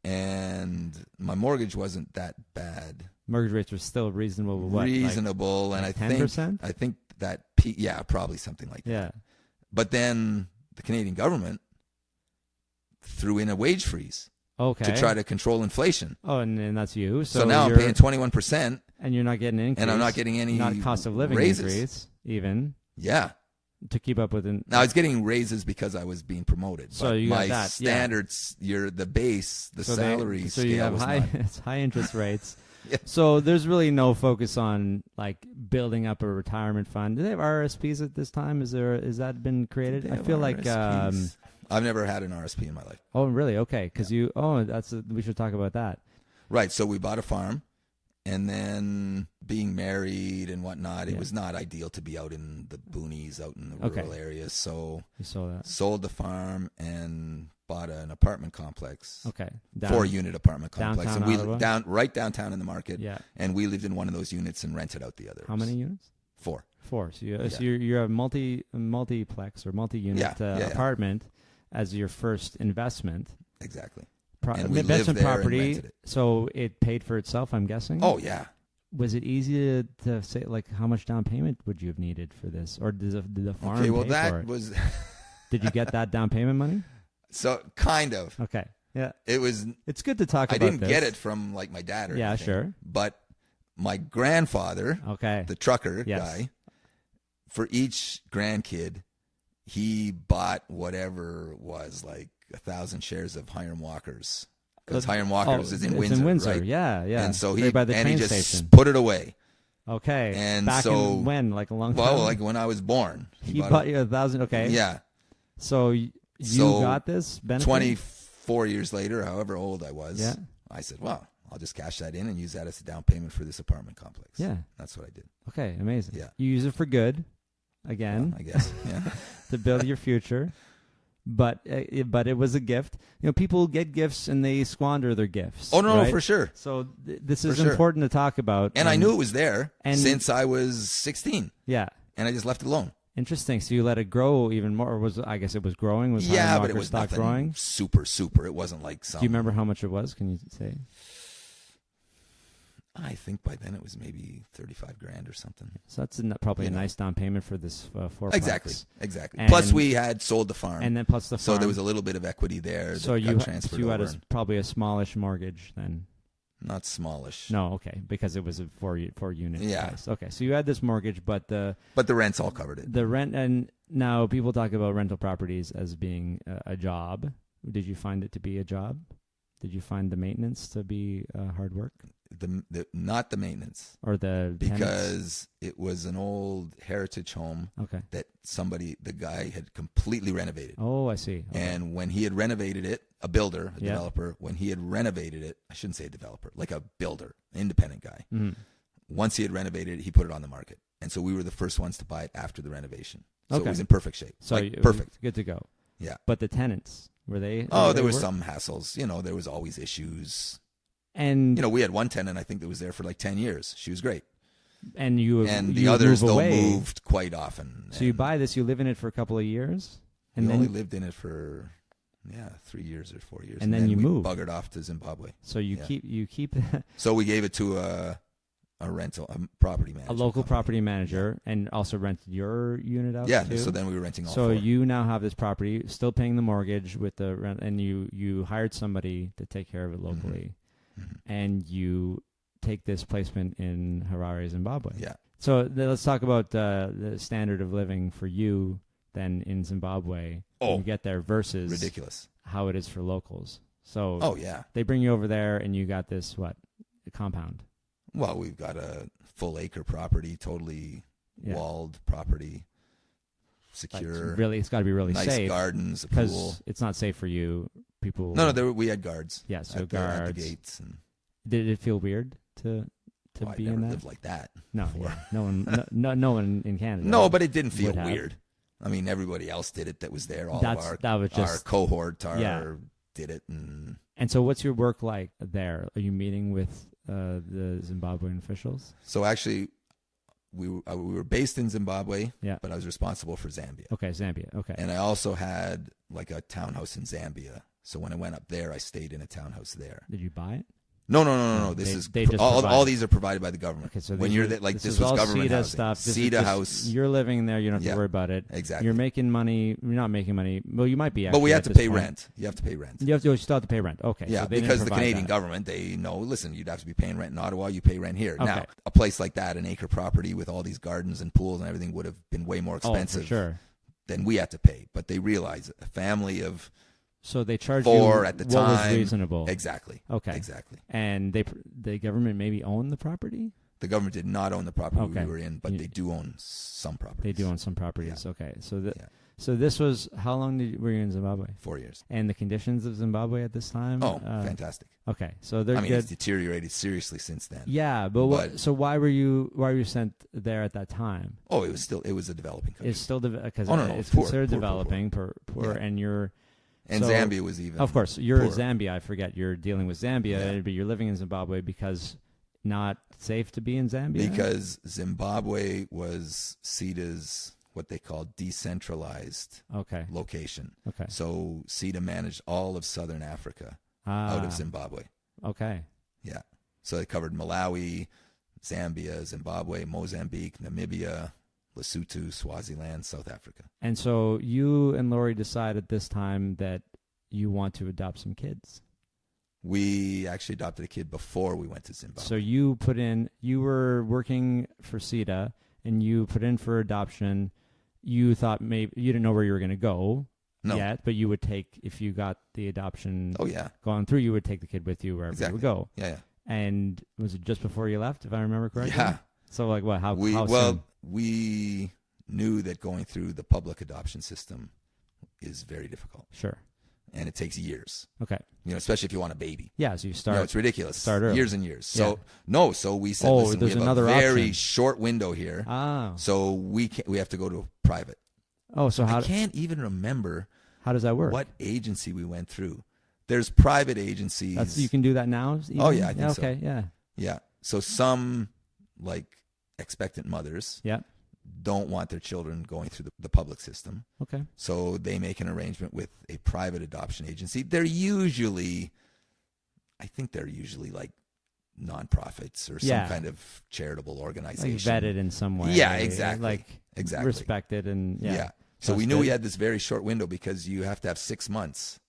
and my mortgage wasn't that bad. Mortgage rates were still reasonable. What, reasonable, like and 10%? I think that probably something like that. Yeah. But then the Canadian government threw in a wage freeze. Okay. To try to control inflation. Oh, and that's you. So now I'm paying 21%, and you're not getting an increase, and I'm not getting any cost of living raises. Increase even. Yeah. To keep up with Now I was getting raises because I was being promoted. So you got that standards, the base, the salary. So you have high interest rates. Yeah. So there's really no focus on like building up a retirement fund. Do they have RSPs at this time? Has that been created? I feel like I've never had an RSP in my life. Oh, really? Okay, because we should talk about that. Right. So we bought a farm, and then being married and whatnot, it was not ideal to be out in the boonies, out in the rural areas. So you sold the farm and bought an apartment complex. Okay. 4-unit apartment complex. And we lived right downtown in the market. Yeah. And we lived in one of those units and rented out the others. How many units? 4. So you're a multiplex or multi-unit apartment as your first investment. Exactly. And we investment property. And so it paid for itself, I'm guessing. Oh yeah. Was it easy to say, like, how much down payment would you have needed for this, or did the farm pay for it? Did you get that down payment money? So kind of. Okay. Yeah. It's good to talk about. I didn't get it from like my dad or anything. Yeah, sure. But my grandfather, the trucker guy, for each grandkid, he bought whatever was like 1,000 shares of Hiram Walker's. Because Hiram Walker's is in Windsor, right? Yeah. And so he just station. Put it away. Okay. And back so in when, like a long time. Well, like when I was born. He bought you 1,000. Okay. Yeah. So you got this benefit? 24 years later, however old I was, I said, well, I'll just cash that in and use that as a down payment for this apartment complex. Yeah. That's what I did. Okay, amazing. Yeah. You use it for good, again. Well, I guess, yeah. To build your future. But it was a gift. People get gifts and they squander their gifts. Oh, no, right? for sure. So this is important to talk about. And I knew it was there since I was 16. Yeah. And I just left it alone. Interesting. So you let it grow even more, or I guess it was growing? But it was nothing growing? Super. It wasn't like some. Do you remember how much it was? Can you say? I think by then it was maybe $35,000 or something. So that's probably a nice down payment for this fourplex. Exactly. Plus we had sold the farm. And then plus the farm. So there was a little bit of equity there. So you had probably a smallish mortgage then. Not smallish. No, okay, because it was a four unit. Yeah. Price. Okay, so you had this mortgage, but the rent's all covered it. The rent, and now people talk about rental properties as being a job. Did you find it to be a job? Did you find the maintenance to be hard work? Not the maintenance, or the because it was an old heritage home. Okay. That the guy had completely renovated. Oh, I see. Okay. And when he had renovated it, a developer, when he had renovated it, I shouldn't say a developer, like a builder, independent guy. Mm-hmm. Once he had renovated it, he put it on the market, and so we were the first ones to buy it after the renovation. So it was in perfect shape. So perfect, good to go. Yeah. But the tenants, were they? There was some hassles. There was always issues. And we had one tenant, I think, that was there for like 10 years. She was great. And the others though moved quite often. So you buy this, you live in it for a couple of years, and we then only lived in it for 3 years or 4 years, and then you moved. Buggered off to Zimbabwe. So you keep. So we gave it to property manager. A local company. property manager, and also rented your unit out Yeah, too? so then we were renting all So four. you now have this property, still paying the mortgage with the rent, and you hired somebody to take care of it locally, and you take this placement in Harare, Zimbabwe. Yeah. So let's talk about the standard of living for you then in Zimbabwe when you get there versus ridiculous how it is for locals. So Oh, yeah. they bring you over there, and you got this a compound. Well, we've got a full acre property, totally walled property, secure. It's got to be really nice safe. Gardens, a Because pool. it's not safe for you. People. No, we had guards. Yeah, so at guards. the gates. And Did it feel weird to I be never in that? lived like that. No, before. no one, no one in Canada. No, but it didn't feel would have. weird. I mean, everybody else did it that was there. All That was our just cohort yeah. did it. And so, what's your work like there? Are you meeting with the Zimbabwean officials? So actually, we were based in Zimbabwe, Yeah. but I was responsible for Zambia. Okay, Zambia. Okay. And I also had like a townhouse in Zambia. So when I went up there, I stayed in a townhouse there. Did you buy it? No. This is they just all provide it. these are provided by the government. Okay, so when these you're are- there, like this is was all government CETA housing. stuff. This is CETA just- house. You're living there. You don't have Yeah, to worry about it. exactly. You're making money. You're not making money. Well, you might be. But we actually have at to this pay point. rent. You have to pay rent. You still have to pay rent. Okay. Yeah, so they didn't because the provide Canadian that. government, they know, listen, you'd have to be paying rent in Ottawa, you pay rent here. Okay. Now, a place like that, an acre property with all these gardens and pools and everything would have been way more expensive Oh, for sure. than we had to pay. But they realize a family of So they charge four you at the what was time. reasonable. Exactly. Okay. Exactly. And the government maybe owned the property? The government did not own the property Okay. we were in, but they do own some properties. They do own some properties. Yeah. Okay. So Yeah. so this was, how long were you in Zimbabwe? 4 years. And the conditions of Zimbabwe at this time? Oh, fantastic. Okay. So they're I mean, good. it's deteriorated seriously since then. Yeah, but so why were you sent there at that time? Oh, it was a developing country. It's still because Oh, no, it's poor, considered poor, developing, poor, Yeah. and you're And so- Zambia was even. Of course, you're poor. Zambia. I forget you're dealing with Zambia, Yeah. but you're living in Zimbabwe because not safe to be in Zambia. Because Zimbabwe was CETA's what they call decentralized Okay. location. Okay. So CETA managed all of southern Africa out of Zimbabwe. Okay. Yeah. So it covered Malawi, Zambia, Zimbabwe, Mozambique, Namibia, Lesotho, Swaziland, South Africa. And so you and Lori decide at this time that you want to adopt some kids. We actually adopted a kid before we went to Zimbabwe. So you were working for CETA and you put in for adoption. You thought maybe you didn't know where you were going to go No. yet, but you would take, if you got the adoption Oh, yeah. gone through, you would take the kid with you wherever Exactly. you would go. Yeah, yeah. And was it just before you left, if I remember correctly? Yeah. So like what? How We soon? we knew that going through the public adoption system is very difficult, Sure. and it takes years. Okay. Especially if you want a baby. Yeah. So you start. It's ridiculous. start early. Years and years. Yeah. So we said, Oh, listen, we there's have another a very option. short window here, Ah. so we have to go to private. Oh, so I can't even remember how does that work? what agency we went through. There's private agencies. You can do that now. Even? Oh, yeah, I think so. Okay. Yeah. Yeah. So some like expectant mothers Yeah. don't want their children going through the public system. Okay. So they make an arrangement with a private adoption agency. I think they're usually like nonprofits or some Yeah. kind of charitable Like organization. vetted in some way. Yeah, exactly. Like Exactly. respected and Yeah. So we knew trusted. we had this very short window because you have to have 6 months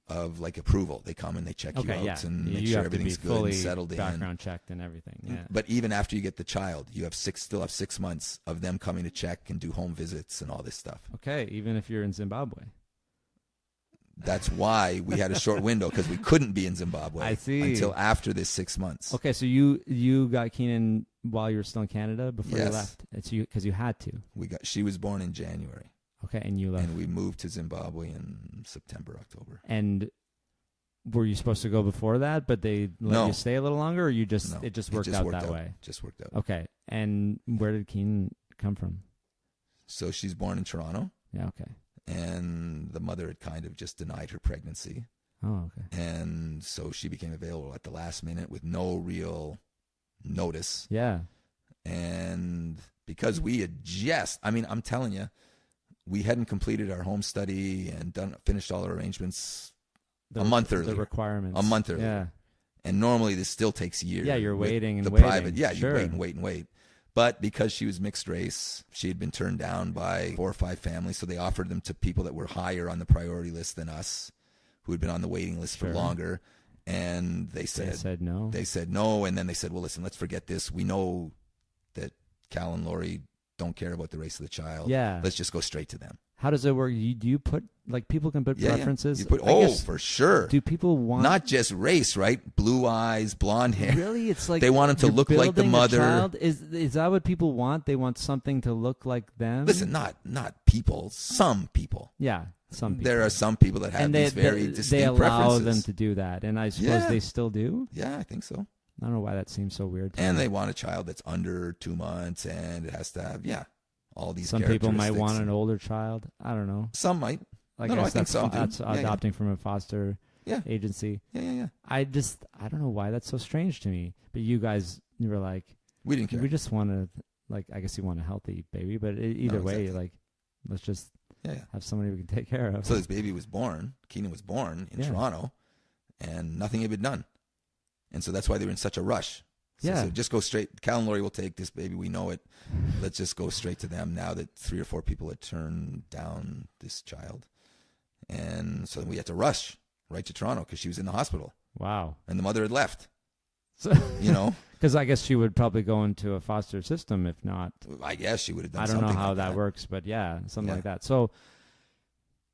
of like approval. They come and they check you Okay. out Yeah. and make You sure have to be everything's good fully and settled in. background checked and everything. Yeah. But even after you get the child, you have still have 6 months of them coming to check and do home visits and all this stuff. Okay. Even if you're in Zimbabwe. That's why we had a short window because we couldn't be in Zimbabwe I see. until after this 6 months. Okay. So you got Keenan while you were still in Canada before you Yes. left. It's you because you had to. She was born in January, Okay. And you left. and we moved to Zimbabwe in September, October. And were you supposed to go before that, but they let No. you stay a little longer, or you just No, it just worked out that way? Just worked out. Okay. And where did Keenan come from? So she's born in Toronto, Yeah. Okay. and the mother had kind of just denied her pregnancy. Oh. Okay. And so she became available at the last minute with no real notice. Yeah. And because we had I'm telling you, we hadn't completed our home study and finished all our arrangements a month earlier. The requirements. A month earlier. Yeah. And normally this still takes years. Yeah, you're waiting and the waiting. private. Yeah, Sure. you wait and wait and wait. But because she was mixed race, she had been turned down by 4 or 5 families, so they offered them to people that were higher on the priority list than us, who had been on the waiting list for longer. And they said no. They said no, and then they said, well, listen, let's forget this. We know that Cal and Lori don't care about the race of the child. Yeah. Let's just go straight to them. How does it work? Do you put, like, people can put preferences? You put, for sure. Do people want... Not just race, right? Blue eyes, blonde hair. Really? It's like... They want them to look like the mother. Child? Is that what people want? They want something to look like them? Listen, not people. Some people. Yeah, some people. There are some people that have these very distinct preferences. They allow them to do that, and I suppose they still do? Yeah, I think so. I don't know why that seems so weird. And they want a child that's under 2 months, and it has to have, all these Some people might want an older child. I don't know. Some might. I think some do. That's adopting from a foster agency. Yeah. I don't know why that's so strange to me. But you guys, you were like, we didn't care. We just want to, like, I guess you want a healthy baby, but either way, like, let's just have somebody we can take care of. So this baby was born. Keenan was born in Toronto, and nothing had been done. And so that's why they were in such a rush. So just go straight. Cal and Lori will take this baby. We know it. Let's just go straight to them now that 3 or 4 people had turned down this child. And so we had to rush right to Toronto because she was in the hospital. Wow. And the mother had left. So, Because I guess she would probably go into a foster system if not. I guess she would have done something. I don't know how like that works, but something like that. So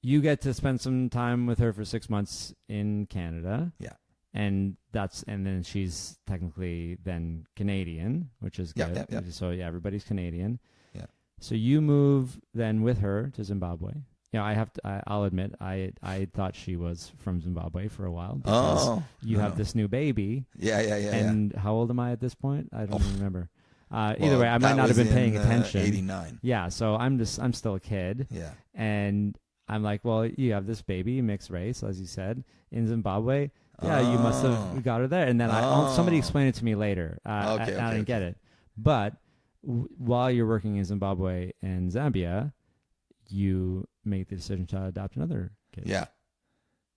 you get to spend some time with her for 6 months in Canada. Yeah. And then she's technically then Canadian, which is good. Yeah. So everybody's Canadian. Yeah. So you move then with her to Zimbabwe. I'll admit, I thought she was from Zimbabwe for a while because you have this new baby. Yeah. And how old am I at this point? I don't remember. Either way, I might not have been paying attention. 89. Yeah. So I'm still a kid. Yeah. And I'm like, well, you have this baby, mixed race, as you said, in Zimbabwe. Yeah, you must have got her there. And then somebody explained it to me later. I didn't get it. But while you're working in Zimbabwe and Zambia, you make the decision to adopt another kid. Yeah.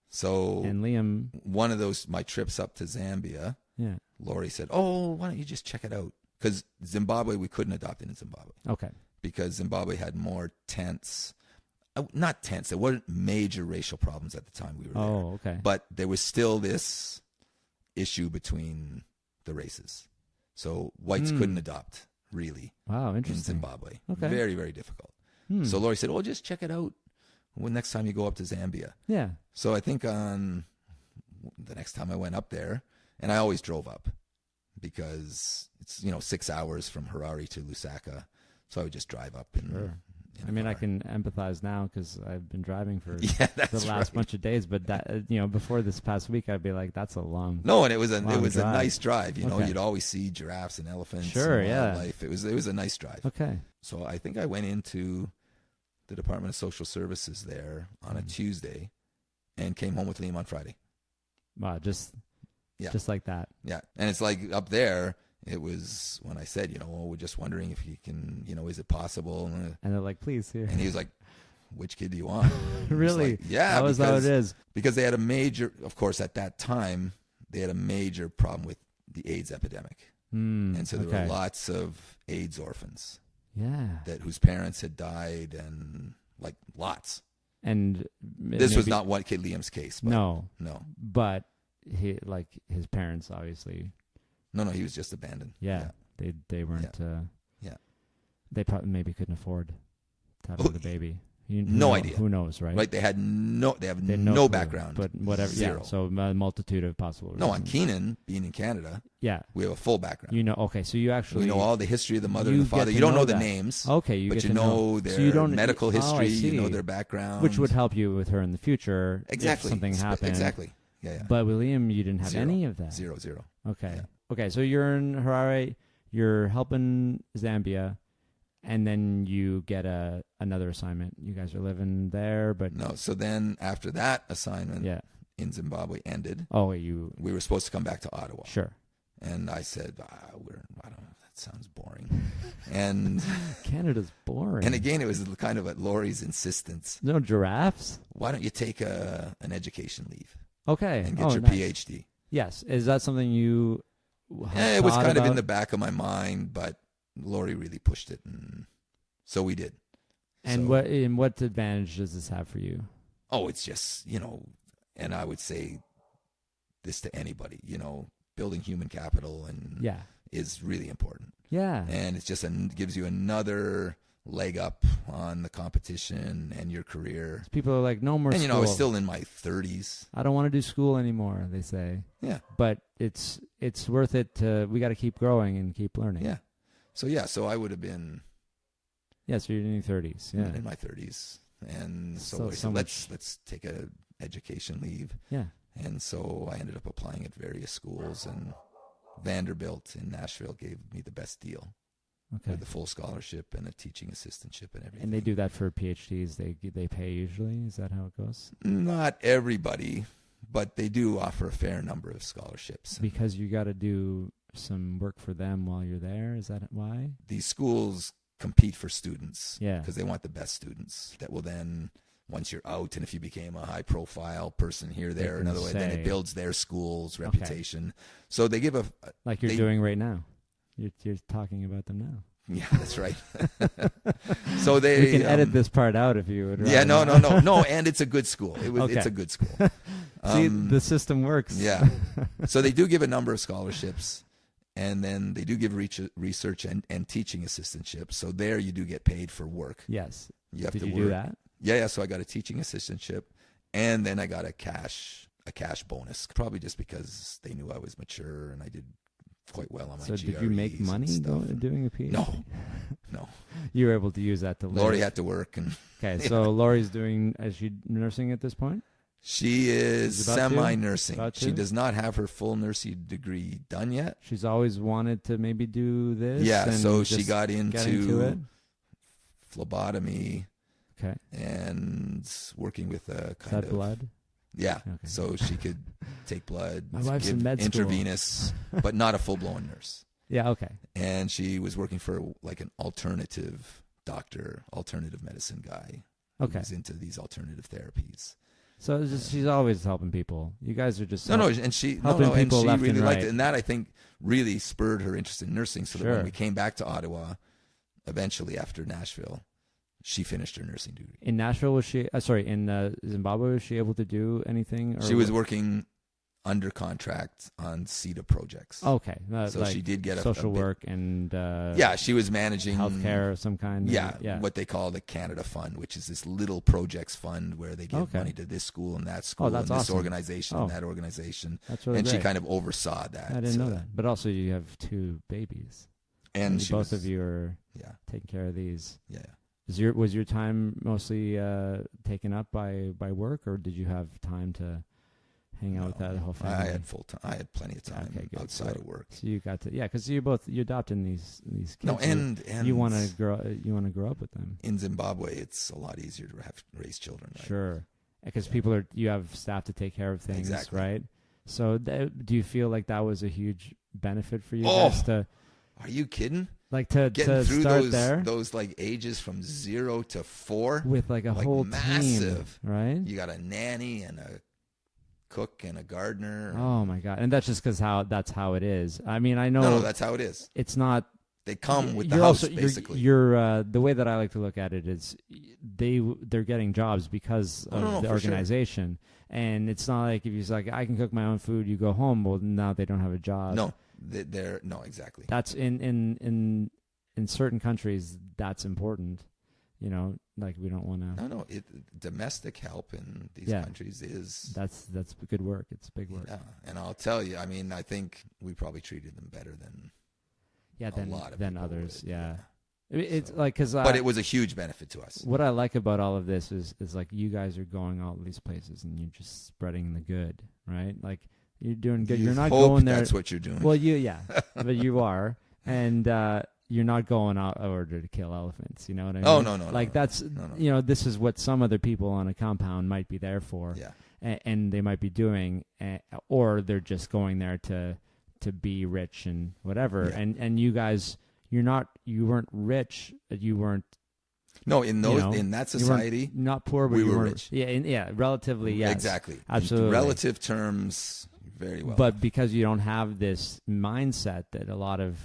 So and Liam, one of my trips up to Zambia, Lori said, why don't you just check it out? Because Zimbabwe, we couldn't adopt it in Zimbabwe. Okay. Because Zimbabwe had more tense. Not tense. There weren't major racial problems at the time we were there. Oh, okay. But there was still this issue between the races. So whites couldn't adopt, really. Wow, interesting. In Zimbabwe. Okay. Very, very difficult. So Lori said, just check it out next time you go up to Zambia. Yeah. So I think on the next time I went up there, and I always drove up because it's, 6 hours from Harare to Lusaka. So I would just drive up and... Sure. I can empathize now because I've been driving for the last bunch of days. But that, before this past week, I'd be like, "That's a long." No, and it was a drive. nice drive. You'd always see giraffes and elephants. Sure, and wildlife. It was a nice drive. Okay. So I think I went into the Department of Social Services there on a Tuesday, and came home with Liam on Friday. Wow, just like that. Yeah, and it's like up there. It was when I said, we're just wondering if you can, is it possible? And they're like, please, here. And he was like, which kid do you want? Really? Like, yeah. That was how it is. Because they had of course, at that time, they had a major problem with the AIDS epidemic. And so there were lots of AIDS orphans. Yeah. Whose parents had died and like lots. And this was not one kid Liam's case. But no. But his parents obviously... No, he was just abandoned. Yeah. They weren't. Yeah. They probably maybe couldn't afford to have the baby. No idea. Who knows, right? Right. They have no background. But whatever. Zero. Yeah. So a multitude of possible reasons. No, on Keenan being in Canada. Yeah. We have a full background. Okay. So you actually. We know all the history of the mother and the father. You don't know the names. Okay. But you know their medical history. You know their background. Which would help you with her in the future. Exactly. If something happened. Exactly. Yeah. But William, you didn't have Zero. any of that. Zero. Okay. Yeah. Okay, so you're in Harare, you're helping Zambia, and then you get another assignment. You guys are living there, but... No, so then after that assignment in Zimbabwe ended, we were supposed to come back to Ottawa. Sure. And I said, I don't know, that sounds boring. And Canada's boring. And again, it was kind of at Lori's insistence. No giraffes? Why don't you take an education leave? Okay. And get your nice. PhD? Yes. Is that something you It was kind of in about? the back of my mind, but Lori really pushed it, and so we did. And So- what advantage does this have for you? Oh, it's just, and I would say this to anybody, building human capital and Yeah. is really important. Yeah. And it's just gives you another leg up on the competition and your career. People are like, no more And, school. I was still in my 30s. I don't want to do school anymore, they say. Yeah. But it's worth it we got to keep growing and keep learning. Yeah. So I would have been Yeah, so you're in your 30s. Yeah. in my 30s. And so, So- I so said, much- let's take a education leave. Yeah. And so I ended up applying at various schools, and Vanderbilt in Nashville gave me the best deal. Okay. With a full scholarship and a teaching assistantship and everything. And they do that for PhDs. They pay usually. Is that how it goes? Not everybody, but they do offer a fair number of scholarships. Because you got to do some work for them while you're there. Is that why? These schools compete for students. Yeah. Because they want the best students that will then, once you're out, and if you became a high-profile person here, They there, can another way, then say- it builds their school's reputation. So they give Like you're They- doing right now. You're talking about them now. yeah, that's right. So they We can edit this part out if you would. Yeah, rather no, not. and it's a good school. It's Okay. a good school. See, the system works. Yeah. So they do give a number of scholarships, and then they do give research and teaching assistantships. So there you do get paid for work. Yes. You have Did to you work. do that? Yeah. So I got a teaching assistantship, and then I got a cash bonus, probably just because they knew I was mature and I did quite well on my So GREs. did you make and money stuff. doing a PhD? No. You were able to use that to live. Lori had to work, and Okay, so Lori's is she nursing at this point? she is She's about to? semi-nursing. About She to? does not have her full nursing degree done yet. She's always wanted to maybe do this. Yeah, and so she just got get into into it. phlebotomy Okay. and working with a Is kind that of blood? yeah. Okay. So she could take blood, My wife's give in med school. intravenous, but not a full-blown nurse. Yeah. Okay. And she was working for like an alternative doctor, alternative medicine guy. Okay. Who's into these alternative therapies. So it's just, she's always helping people. You guys are just No, and she helping and people she left really and liked right. it, and that I think really spurred her interest in nursing. So that Sure. when we came back to Ottawa, eventually after Nashville, she finished her nursing degree. in Nashville. Was she? In Zimbabwe, was she able to do anything? Or She was working under contract on CETA projects. Okay. So like she did get a social bit- work and Yeah, she was managing healthcare of some kind. Yeah, Yeah. what they call the Canada Fund, which is this little projects fund where they give Okay. money to this school and that school that's and this awesome. organization Oh. and that organization. That's really And great. she kind of oversaw that. I didn't know that. But also, you have two babies. And she both was, of you are Yeah, taking care of these. yeah. Was your time mostly taken up by work, or did you have time to hang out with that whole family? I had full time. I had plenty of time Okay, good. outside of work. So you got to, because you adopting these kids. No, and you want to grow up with them. in Zimbabwe, it's a lot easier to raise children. Right? Sure, because Yeah. you have staff to take care of things, Exactly. right? So do you feel like that was a huge benefit for you Oh, guys to Are you kidding? to Getting through start there those like ages from 0 to 4 with like a like whole massive. team, right? You got a nanny and a cook and a gardener. Oh my god! And that's just because that's how it is. I mean, I know No, that's how it is. it's not. They come with the You're house, also, basically. You're the way that I like to look at it is they're getting jobs because of No, the for sure. organization, and it's not like if you're like I can cook my own food, you go home. Well, now they don't have a job. No, they're no, exactly. That's in certain countries that's important. You know, like we don't want to. No, domestic help in these Yeah. countries is That's good work. It's big work. yeah. And I'll tell you, I mean, I think we probably treated them better than Yeah, a lot of than people others. would, Yeah, yeah. it's So- like because But it was a huge benefit to us. what I like about all of this is like you guys are going all these places and you're just spreading the good, right? Like you're doing good. You You're not hope going there. That's what you're doing. Well, but you are, and you're not going out in order to kill elephants. You know what I mean? Oh, no, Like no, that's no. this is what some other people on a compound might be there for, Yeah. and they might be doing, or they're just going there to be rich and whatever. Yeah. And you guys, you weren't rich. You weren't. No, in those You know, in that You weren't society, not poor, but we you were weren't rich. Yeah, relatively, yes. Exactly. Absolutely. In relative terms, Very well But off. because you don't have this mindset that a lot of,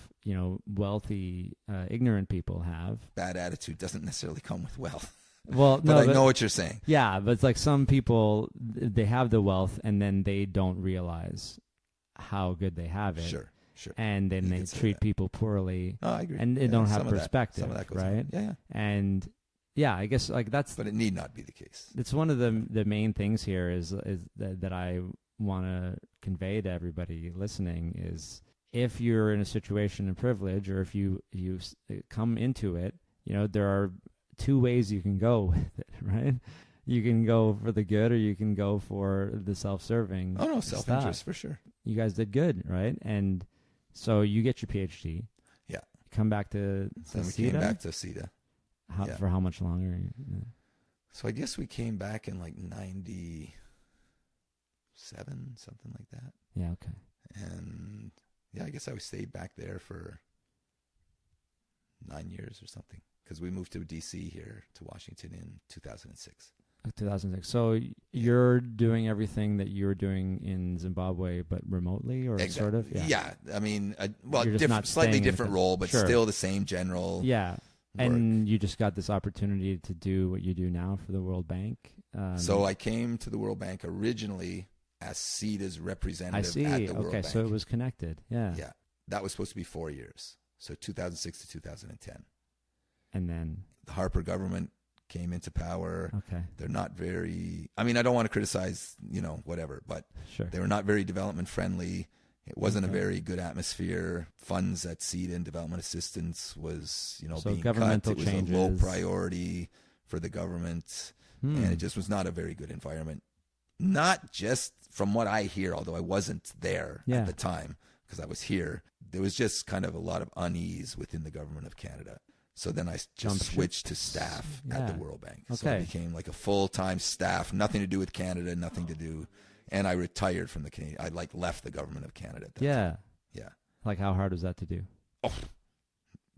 wealthy, ignorant people have. Bad attitude doesn't necessarily come with wealth. Well, But no, I know what you're saying. Yeah, but it's like some people, they have the wealth and then they don't realize how good they have it. Sure. And then You they could say treat that. people poorly. Oh, I agree. And they don't have some of that. perspective, Some of that goes right? on. Yeah. And yeah, I guess like that's. But it need not be the case. It's one of the main things here is that I want to convey to everybody listening is if you're in a situation of privilege or if you come into it, there are two ways you can go with it, right? You can go for the good or you can go for the self-serving. Oh, no, self-interest for sure. You guys did good, right? And so you get your PhD. Yeah. Come back to Then we came back to CETA. For how much longer? Yeah. So I guess we came back in like 97, something like that. Yeah, okay. And I guess I stayed back there for 9 years or something because we moved to DC here to Washington in 2006. 2006. So you're doing everything that you were doing in Zimbabwe, but remotely, or Exactly. sort of. Yeah. I mean, not slightly staying in different the- role, but Sure. still the same general. Yeah. work. And you just got this opportunity to do what you do now for the World Bank. So I came to the World Bank originally as CETA's representative I see. at the World Okay, Bank. so it was connected. Yeah. Yeah. That was supposed to be 4 years. So 2006 to 2010. And then. The Harper government came into power. Okay. They're not very, I mean, I don't want to criticize, whatever, but Sure. they were not very development friendly. It wasn't Okay. a very good atmosphere. Funds at CETA and development assistance was, So being governmental cut. It was a low changes. priority for the government. And it just was not a very good environment. Not just from what I hear, although I wasn't there at the time because I was here. There was just kind of a lot of unease within the government of Canada. So then I just switched to staff at the World Bank. So I became like a full-time staff, nothing to do with Canada, nothing to do. And I retired from the Canadian. I left the government of Canada at that time. Yeah. Like how hard was that to do? Oh,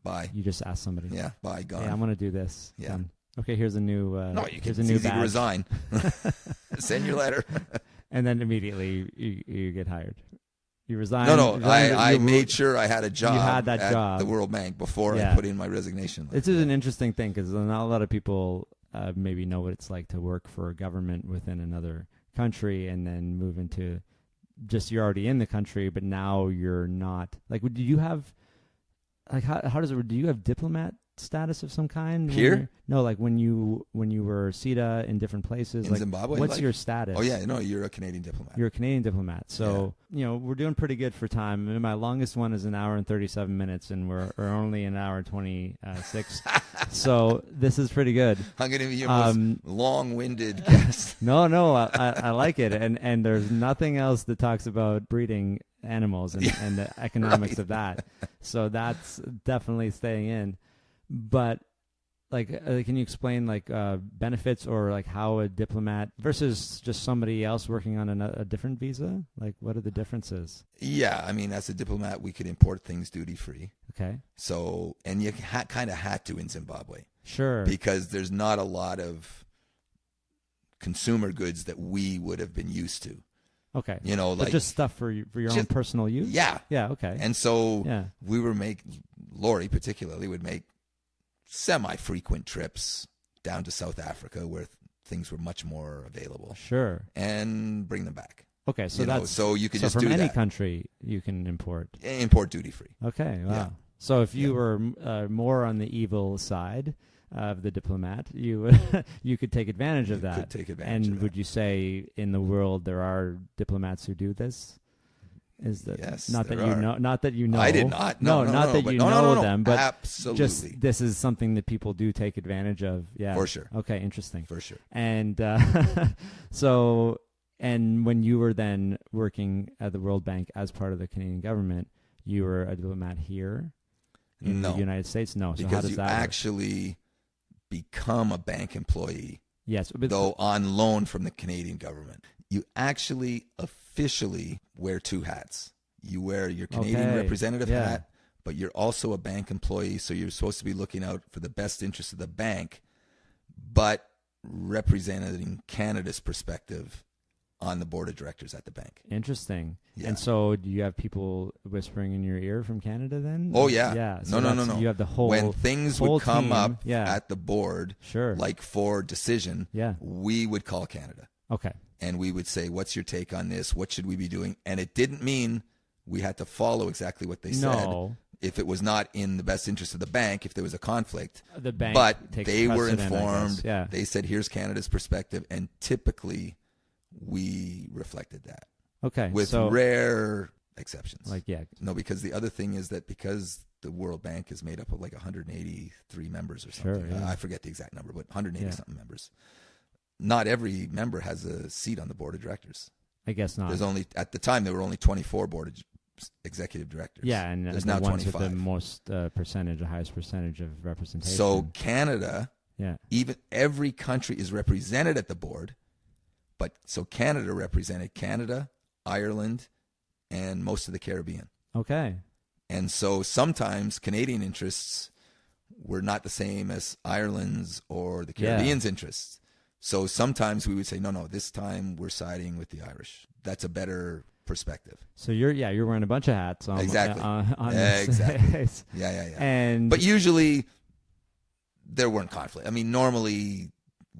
bye. You just asked somebody. Yeah, bye, gone. Yeah, I'm going to do this. Yeah. Done. Okay, here's a new. No, you here's can a new easy to badge. resign. Send your letter. And then immediately you get hired. You resign. No, I made sure I had a job. You had that at job. the World Bank before I put in my resignation letter. This is an interesting thing because not a lot of people maybe know what it's like to work for a government within another country and then move into just you're already in the country, but now you're not. Like, do you have like how does it? Do you have diplomat status of some kind here? No, like when you were CETA in different places. In like, Zimbabwe? What's your status? Oh yeah, no, you're a Canadian diplomat. You're a Canadian diplomat. So, we're doing pretty good for time. And my longest one is an hour and 37 minutes, and we're only an hour and 26. So this is pretty good. I'm going to be your most long-winded guest. No, I like it. And there's nothing else that talks about breeding animals and the economics of that. So that's definitely staying in. But can you explain benefits or like how a diplomat versus just somebody else working on a different visa? Like, what are the differences? Yeah, I mean, as a diplomat, we could import things duty free. Okay. So, and you kind of had to in Zimbabwe. Sure. Because there's not a lot of consumer goods that we would have been used to. Okay. But just stuff for your own personal use? Yeah. Yeah, okay. And so we were Lori particularly would make semi-frequent trips down to South Africa where things were much more available. Sure. And bring them back. Okay, so so you could just do that. So from any that. country you can import duty free. Okay, wow. Yeah. So if you were more on the evil side of the diplomat, you could take advantage of that. Could take advantage of that. Would you say in the world there are diplomats who do this? Is that yes, not that you know? Not that you know. I did not. No, not that you know them, but absolutely. Just this is something that people do take advantage of. Yeah, for sure. Okay, interesting. For sure. And so, and when you were then working at the World Bank as part of the Canadian government, you were a diplomat here in the United States. No, so how does you that actually become a bank employee? Yes, though on loan from the Canadian government. You actually officially wear two hats. You wear your Canadian representative hat, but you're also a bank employee, so you're supposed to be looking out for the best interest of the bank, but representing Canada's perspective on the board of directors at the bank. Interesting. Yeah. And so do you have people whispering in your ear from Canada then? Oh, yeah. Yeah. No. You have the whole When things whole would come team, up yeah. at the board, Sure. like for decision, Yeah. we would call Canada. Okay. And we would say, what's your take on this? What should we be doing? And it didn't mean we had to follow exactly what they said. No. If it was not in the best interest of the bank, if there was a conflict. The bank But takes they were precedent, I informed. guess. Yeah. They said, here's Canada's perspective. And typically, we reflected that. Okay. With so, rare exceptions. like, yeah. No, because the other thing is that because the World Bank is made up of like 183 members or something. Sure, yeah. I forget the exact number, but 180 Yeah. something members. Not every member has a seat on the board of directors. I guess not. There's only, at the time, there were only 24 executive directors. Yeah, and there's the now ones 25. with the most percentage, the highest percentage of representation. So Canada, yeah. even every country is represented at the board, but so Canada represented Canada, Ireland, and most of the Caribbean. Okay. And so sometimes Canadian interests were not the same as Ireland's or the Caribbean's interests. So sometimes we would say, no, this time we're siding with the Irish. That's a better perspective. So you're wearing a bunch of hats on Exactly. on this. Exactly. Yeah. And But usually there weren't conflict. I mean, normally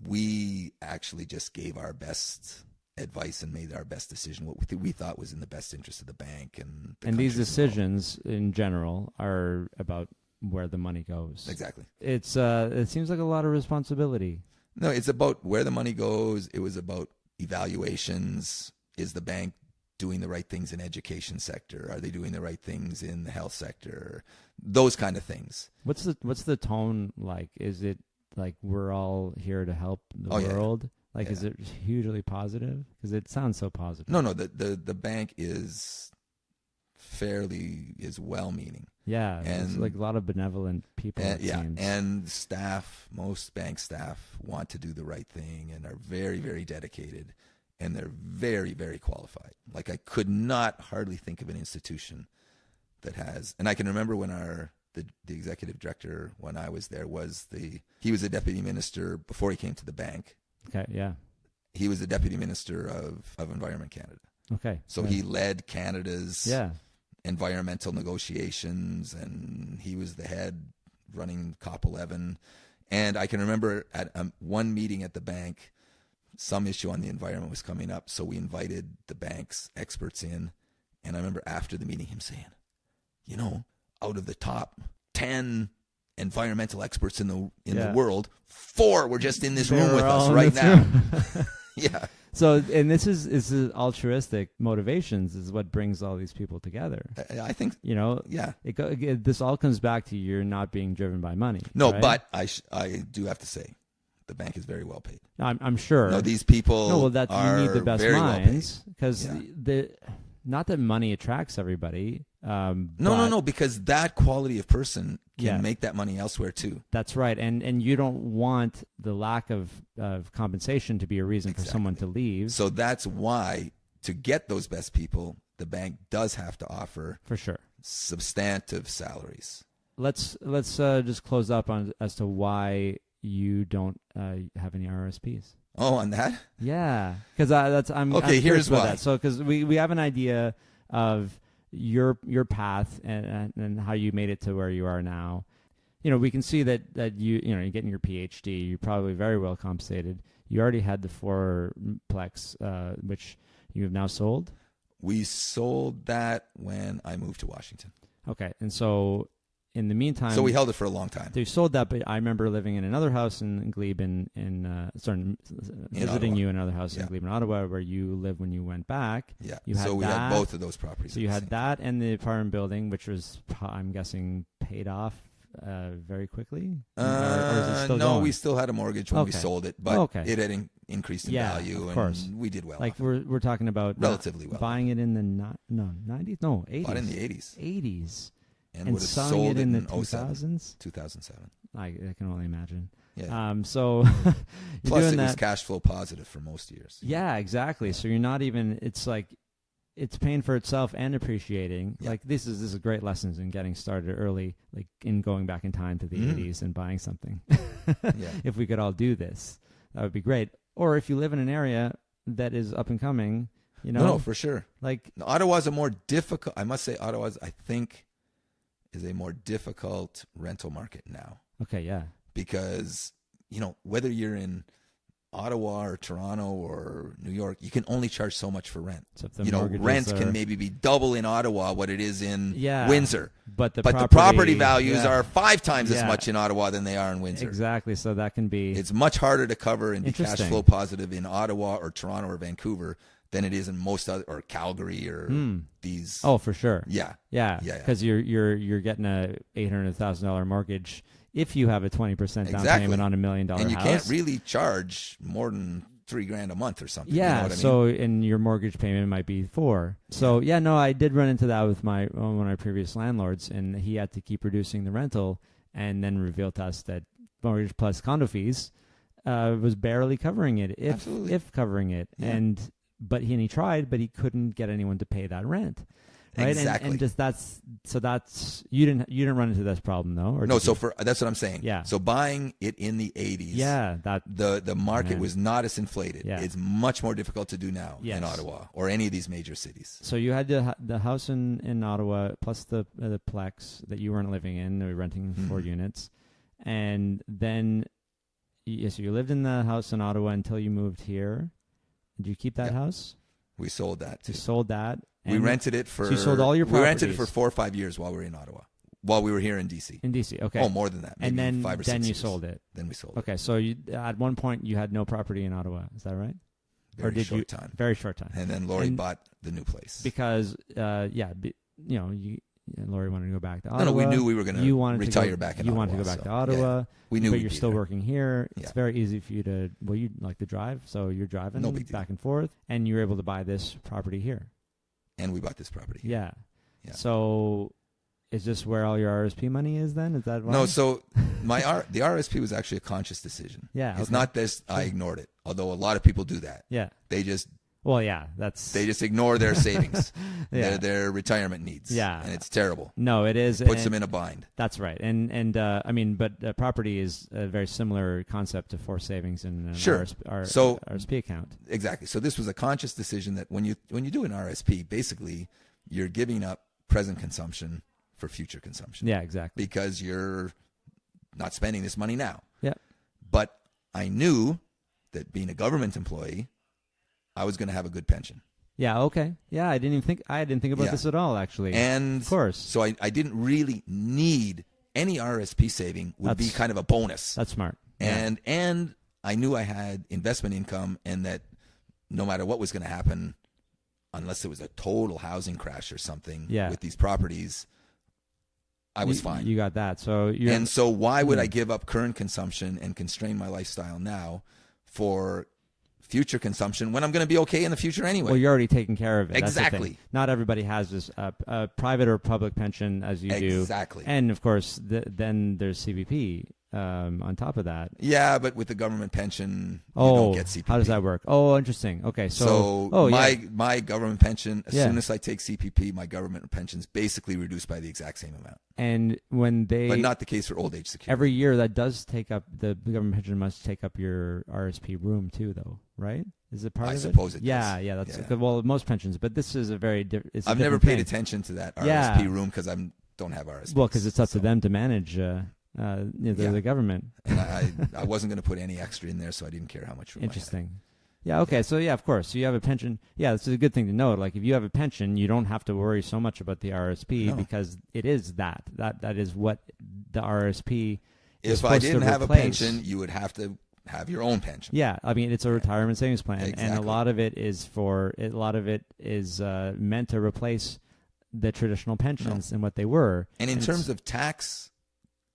we actually just gave our best advice and made our best decision, what we thought was in the best interest of the bank and the these countries decisions in general are about where the money goes. Exactly. It's it seems like a lot of responsibility. No, it's about where the money goes. It was about evaluations. Is the bank doing the right things in education sector? Are they doing the right things in the health sector? Those kind of things. What's the tone like? Is it like we're all here to help the world? Yeah. Like, is it hugely positive? Because it sounds so positive. No. The bank is well-meaning. Yeah, and it's like a lot of benevolent people. And, it seems. and staff, most bank staff want to do the right thing and are very, very dedicated, and they're very, very qualified. Like I could not hardly think of an institution that has, and I can remember when the executive director when I was there he was a deputy minister before he came to the bank. Okay, yeah. He was the deputy minister of Environment Canada. Okay. So he led Canada's environmental negotiations, and he was the head running COP11. And I can remember at one meeting at the bank, some issue on the environment was coming up, so we invited the bank's experts in. And I remember after the meeting him saying, out of the top 10 environmental experts in the world, 4 were just in this room with us right now. Yeah. So, and this is altruistic motivations is what brings all these people together. I think, yeah. This all comes back to you're not being driven by money. No, right? but I do have to say, the bank is very well paid. I'm sure. No, these people. No, well, you need the best minds because not that money attracts everybody. No, because that quality of person can make that money elsewhere too. That's right, and you don't want the lack of compensation to be a reason for someone to leave. So that's why, to get those best people, the bank does have to offer for sure substantive salaries. Let's just close up on as to why you don't have any RSPs. Oh, on that? Yeah, because I'm okay. Here's why. That. So because we have an idea of your path and how you made it to where you are now. We can see that you're getting your PhD. You're probably very well compensated. You already had the 4-plex, which you have now sold. We sold that when I moved to Washington. Okay, and so in the meantime, so we held it for a long time. They sold that, but I remember living in another house in Glebe visiting you in another house in Glebe in Ottawa, where you lived when you went back. Yeah. We had both of those properties. So you had that and the apartment building, which was, I'm guessing, paid off very quickly. Or is it still going? We still had a mortgage when we sold it, but it had increased in value, of course. And we did well. Like we're talking about relatively well. Buying it in the 90s, no 80s. Bought in the 80s. 80s. And would have selling sold it in the 2000s? 2007. I can only imagine. Yeah. So you're Plus, doing it that. was cash flow positive for most years. Yeah, exactly. Yeah. So you're not even. It's like it's paying for itself and appreciating. Yeah. Like this is great lessons in getting started early, like in going back in time to the 80s and buying something. Yeah. If we could all do this, that would be great. Or if you live in an area that is up and coming, you know. No, for sure. Like Ottawa's a more difficult. I must say, Ottawa's, I think, is a more difficult rental market now. Okay, yeah. Because, whether you're in Ottawa or Toronto or New York, you can only charge so much for rent. So if the Rents can maybe be double in Ottawa what it is in Windsor. But the property values are 5 times as much in Ottawa than they are in Windsor. Exactly. So that can be... It's much harder to cover and be cash flow positive in Ottawa or Toronto or Vancouver than it is in most other, or Calgary or these. Oh, for sure. Yeah. Because you're getting a $800,000 mortgage if you have a 20% down payment on $1 million house. And you can't really charge more than $3,000 a month or something. Yeah. You know what I mean? So, and your mortgage payment might be $4,000. So I did run into that with one of my previous landlords, and he had to keep reducing the rental, and then revealed to us that mortgage plus condo fees was barely covering it, if covering it. Yeah. But he tried, but he couldn't get anyone to pay that rent. Right? Exactly. And just that's you didn't run into this problem though, or no. So that's what I'm saying. Yeah. So buying it in the 80s. Yeah. The market was not as inflated. Yeah. It's much more difficult to do now in Ottawa or any of these major cities. So you had the house in Ottawa plus the Plex that you weren't living in. They were renting 4 units, and then so you lived in the house in Ottawa until you moved here. Did you keep that house? We sold that too. You sold that. We rented it for... So you sold all your properties. We rented it for 4 or 5 years while we were in Ottawa. While we were here in D.C. In D.C., okay. Oh, more than that. Maybe and then 5 or 6 you years. sold it. Then we sold it. Okay, so at one point you had no property in Ottawa. Is that right? Very short time. Very short time. And then Lori bought the new place. Because, Lori wanted to go back to Ottawa. No, we knew we were going to retire back in Ottawa. You wanted to go back to Ottawa. We knew but you're still working here. Yeah. It's very easy for you to... Well, you like to drive, so you're driving back and forth, and you were able to buy this property here. And we bought this property. Yeah. So is this where all your RSP money is then? Is that why? No, so the RSP was actually a conscious decision. Yeah. It's not this, I ignored it. Although a lot of people do that. Yeah. They just... Well, yeah, they just ignore their savings, their retirement needs. Yeah. And it's terrible. No, it is. It puts them in a bind. That's right. But property is a very similar concept to forced savings in an RSP account. Exactly. So this was a conscious decision that when you do an RSP, basically you're giving up present consumption for future consumption. Yeah, exactly. Because you're not spending this money now. Yeah. But I knew that being a government employee, I was going to have a good pension. Yeah. Okay. Yeah. I didn't think about this at all, actually. And of course. So I didn't really need any RSP saving. Would be kind of a bonus. That's smart. And I knew I had investment income, and that no matter what was going to happen, unless it was a total housing crash or something with these properties, I was fine. You got that. So why would I give up current consumption and constrain my lifestyle now for future consumption when I'm going to be okay in the future anyway? Well, you're already taking care of it. Exactly. Not everybody has this private or public pension as you do. Exactly. And of course, then there's CPP on top of that. Yeah, but with the government pension, you don't get CPP. How does that work? Oh, interesting. Okay, my government pension, as soon as I take CPP, my government pension is basically reduced by the exact same amount. And but not the case for old age security. Every year that does take up the government pension must take up your RSP room too, though, right? Is it part of it? I suppose it does. Yeah, that's well, most pensions, but this is a very different. I've never paid attention to that RSP room because I don't have RSP. Well, because it's up to them to manage. The government. And I wasn't going to put any extra in there, so I didn't care how much room Interesting. I had. Yeah, okay. So, of course. So you have a pension. Yeah, this is a good thing to know. Like, if you have a pension, you don't have to worry so much about the RSP because it is that is what the RSP is supposed to replace. If I didn't have a pension, you would have to have your own pension. Yeah, I mean, it's a retirement savings plan. Exactly. And a lot of it is meant to replace the traditional pensions and what they were. And in terms of tax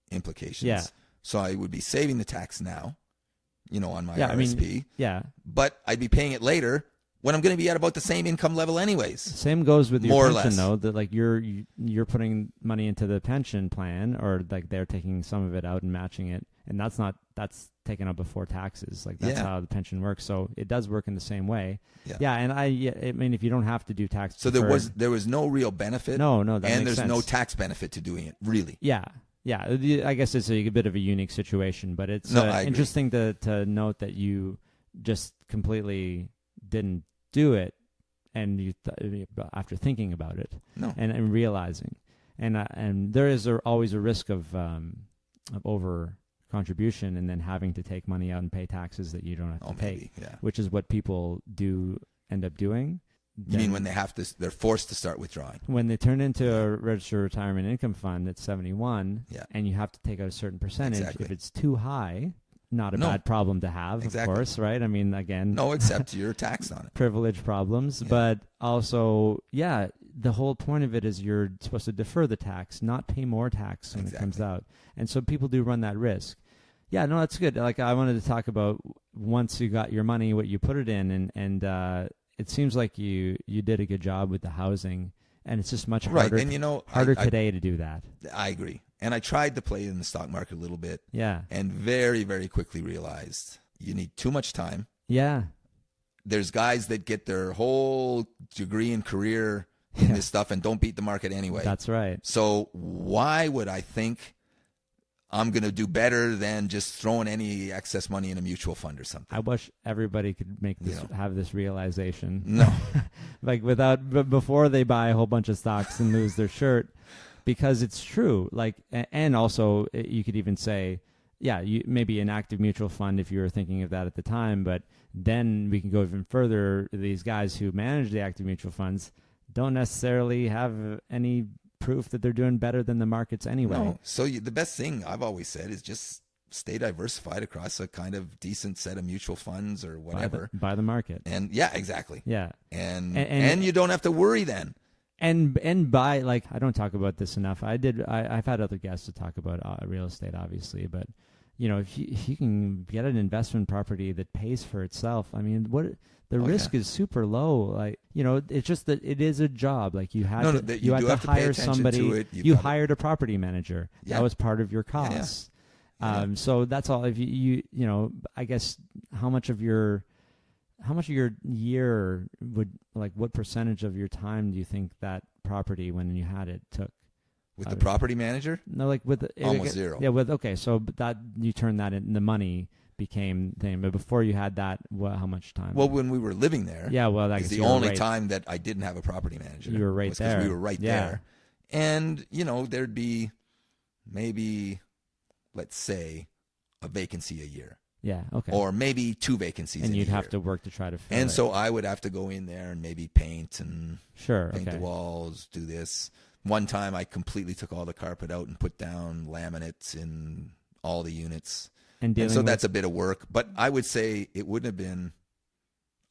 implications, so I would be saving the tax now, on my RSP. But I'd be paying it later when I'm going to be at about the same income level anyways. Same goes with your pension, pension, though. That like you're putting money into the pension plan, or like they're taking some of it out and matching it, and that's taken up before taxes. Like that's how the pension works. So it does work in the same way. Yeah, and I mean, if you don't have to do tax, so there was no real benefit. No, that and makes there's sense. no tax benefit to doing it, really. Yeah. I guess it's a bit of a unique situation, but it's interesting to note that you just completely didn't do it, and you after thinking about it, No. and realizing, and there is always a risk of over contribution, and then having to take money out and pay taxes that you don't have to pay, maybe, yeah. which is what people do end up doing. You mean when they're forced to start withdrawing? When they turn into a registered retirement income fund at 71, Yeah. and you have to take out a certain percentage, Exactly. if it's too high, not a No. bad problem to have, Exactly. of course, right? I mean, again, No, except you're taxed on it. privilege problems, Yeah. but also, yeah, the whole point of it is you're supposed to defer the tax, not pay more tax when it comes Exactly. out. And so people do run that risk. Yeah, no, that's good. Like, I wanted to talk about once you got your money, what you put it in, and it seems like you did a good job with the housing, and it's just much harder, Right, and harder today to do that. I agree. And I tried to play in the stock market a little bit, Yeah. and very, very quickly realized you need too much time. Yeah. There's guys that get their whole degree and career in Yeah. this stuff and don't beat the market anyway. That's right. So why would I think I'm going to do better than just throwing any excess money in a mutual fund or something? I wish everybody could make this, have this realization. No. Like before they buy a whole bunch of stocks and lose their shirt, because it's true. Like, and also you could even say, yeah, maybe an active mutual fund if you were thinking of that at the time, but then we can go even further. These guys who manage the active mutual funds don't necessarily have any proof that they're doing better than the markets anyway. No. So the best thing I've always said is just stay diversified across a kind of decent set of mutual funds or whatever. By the market. And yeah, exactly. Yeah. And you don't have to worry then. And by, like, I don't talk about this enough. I've had other guests to talk about real estate, obviously, but if you can get an investment property that pays for itself, I mean, the risk is super low. Like, it's just that it is a job. Like, you have you have to pay hire attention somebody. to it. You hired a property manager. Yeah. That was part of your costs. Yeah. So that's all. If you I guess how much of your year would, like, what percentage of your time do you think that property, when you had it, took? With the property manager? No, like with almost zero. Yeah, so that you turn that in, the money became thing. But before you had that, how much time? Well, when we were living there, yeah, well, is the only time that I didn't have a property manager. You were right there. Because we were right there, and there'd be maybe, let's say, a vacancy a year. Yeah, okay. Or maybe 2 vacancies. And in you'd a have year. to work to try to fill And it. so I would have to go in there and maybe paint and paint the walls, do this. One time I completely took all the carpet out and put down laminates in all the units. And so that's a bit of work. But I would say it wouldn't have been,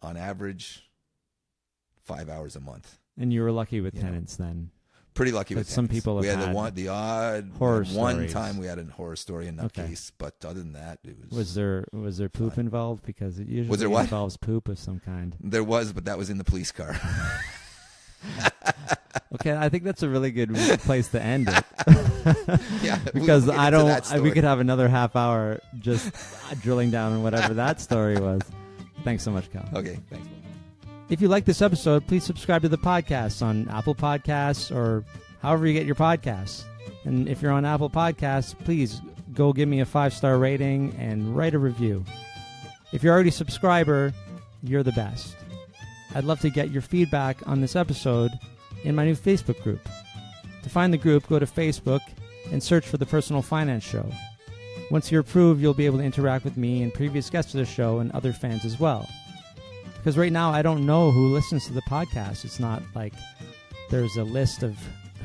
on average, 5 hours a month. And you were lucky with tenants then. Pretty lucky with some tenants. people have we had had the odd horror one stories. time we had a horror story in that case, but other than that, it was. Was there poop involved? Because it usually there what? involves poop of some kind. There was, but that was in the police car. Okay, I think that's a really good place to end it. Yeah, because we we could have another half hour just drilling down on whatever that story was. Thanks so much, Cal. Okay, thanks. If you like this episode, please subscribe to the podcast on Apple Podcasts or however you get your podcasts. And if you're on Apple Podcasts, please go give me a 5-star rating and write a review. If you're already a subscriber, you're the best. I'd love to get your feedback on this episode in my new Facebook group. To find the group, go to Facebook and search for The Personal Finance Show. Once you're approved, you'll be able to interact with me and previous guests of the show and other fans as well. Because right now, I don't know who listens to the podcast. It's not like there's a list of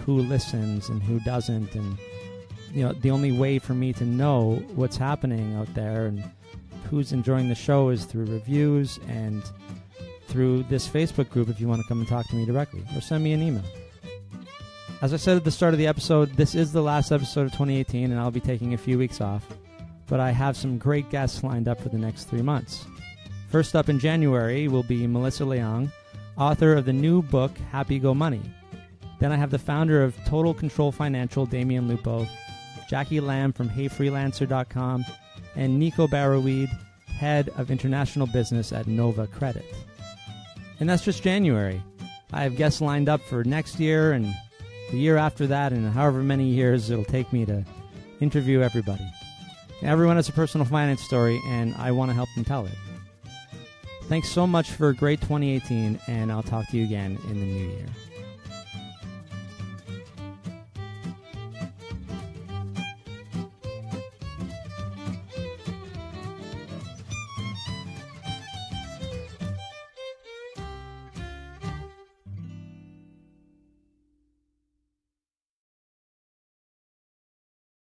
who listens and who doesn't. And, the only way for me to know what's happening out there and who's enjoying the show is through reviews and through this Facebook group if you want to come and talk to me directly or send me an email. As I said at the start of the episode, this is the last episode of 2018 and I'll be taking a few weeks off. But I have some great guests lined up for the next 3 months. First up in January will be Melissa Leong, author of the new book, Happy Go Money. Then I have the founder of Total Control Financial, Damian Lupo, Jackie Lamb from HeyFreelancer.com, and Nico Barroweed, head of international business at Nova Credit. And that's just January. I have guests lined up for next year and the year after that and however many years it'll take me to interview everybody. Everyone has a personal finance story, and I want to help them tell it. Thanks so much for a great 2018, and I'll talk to you again in the new year.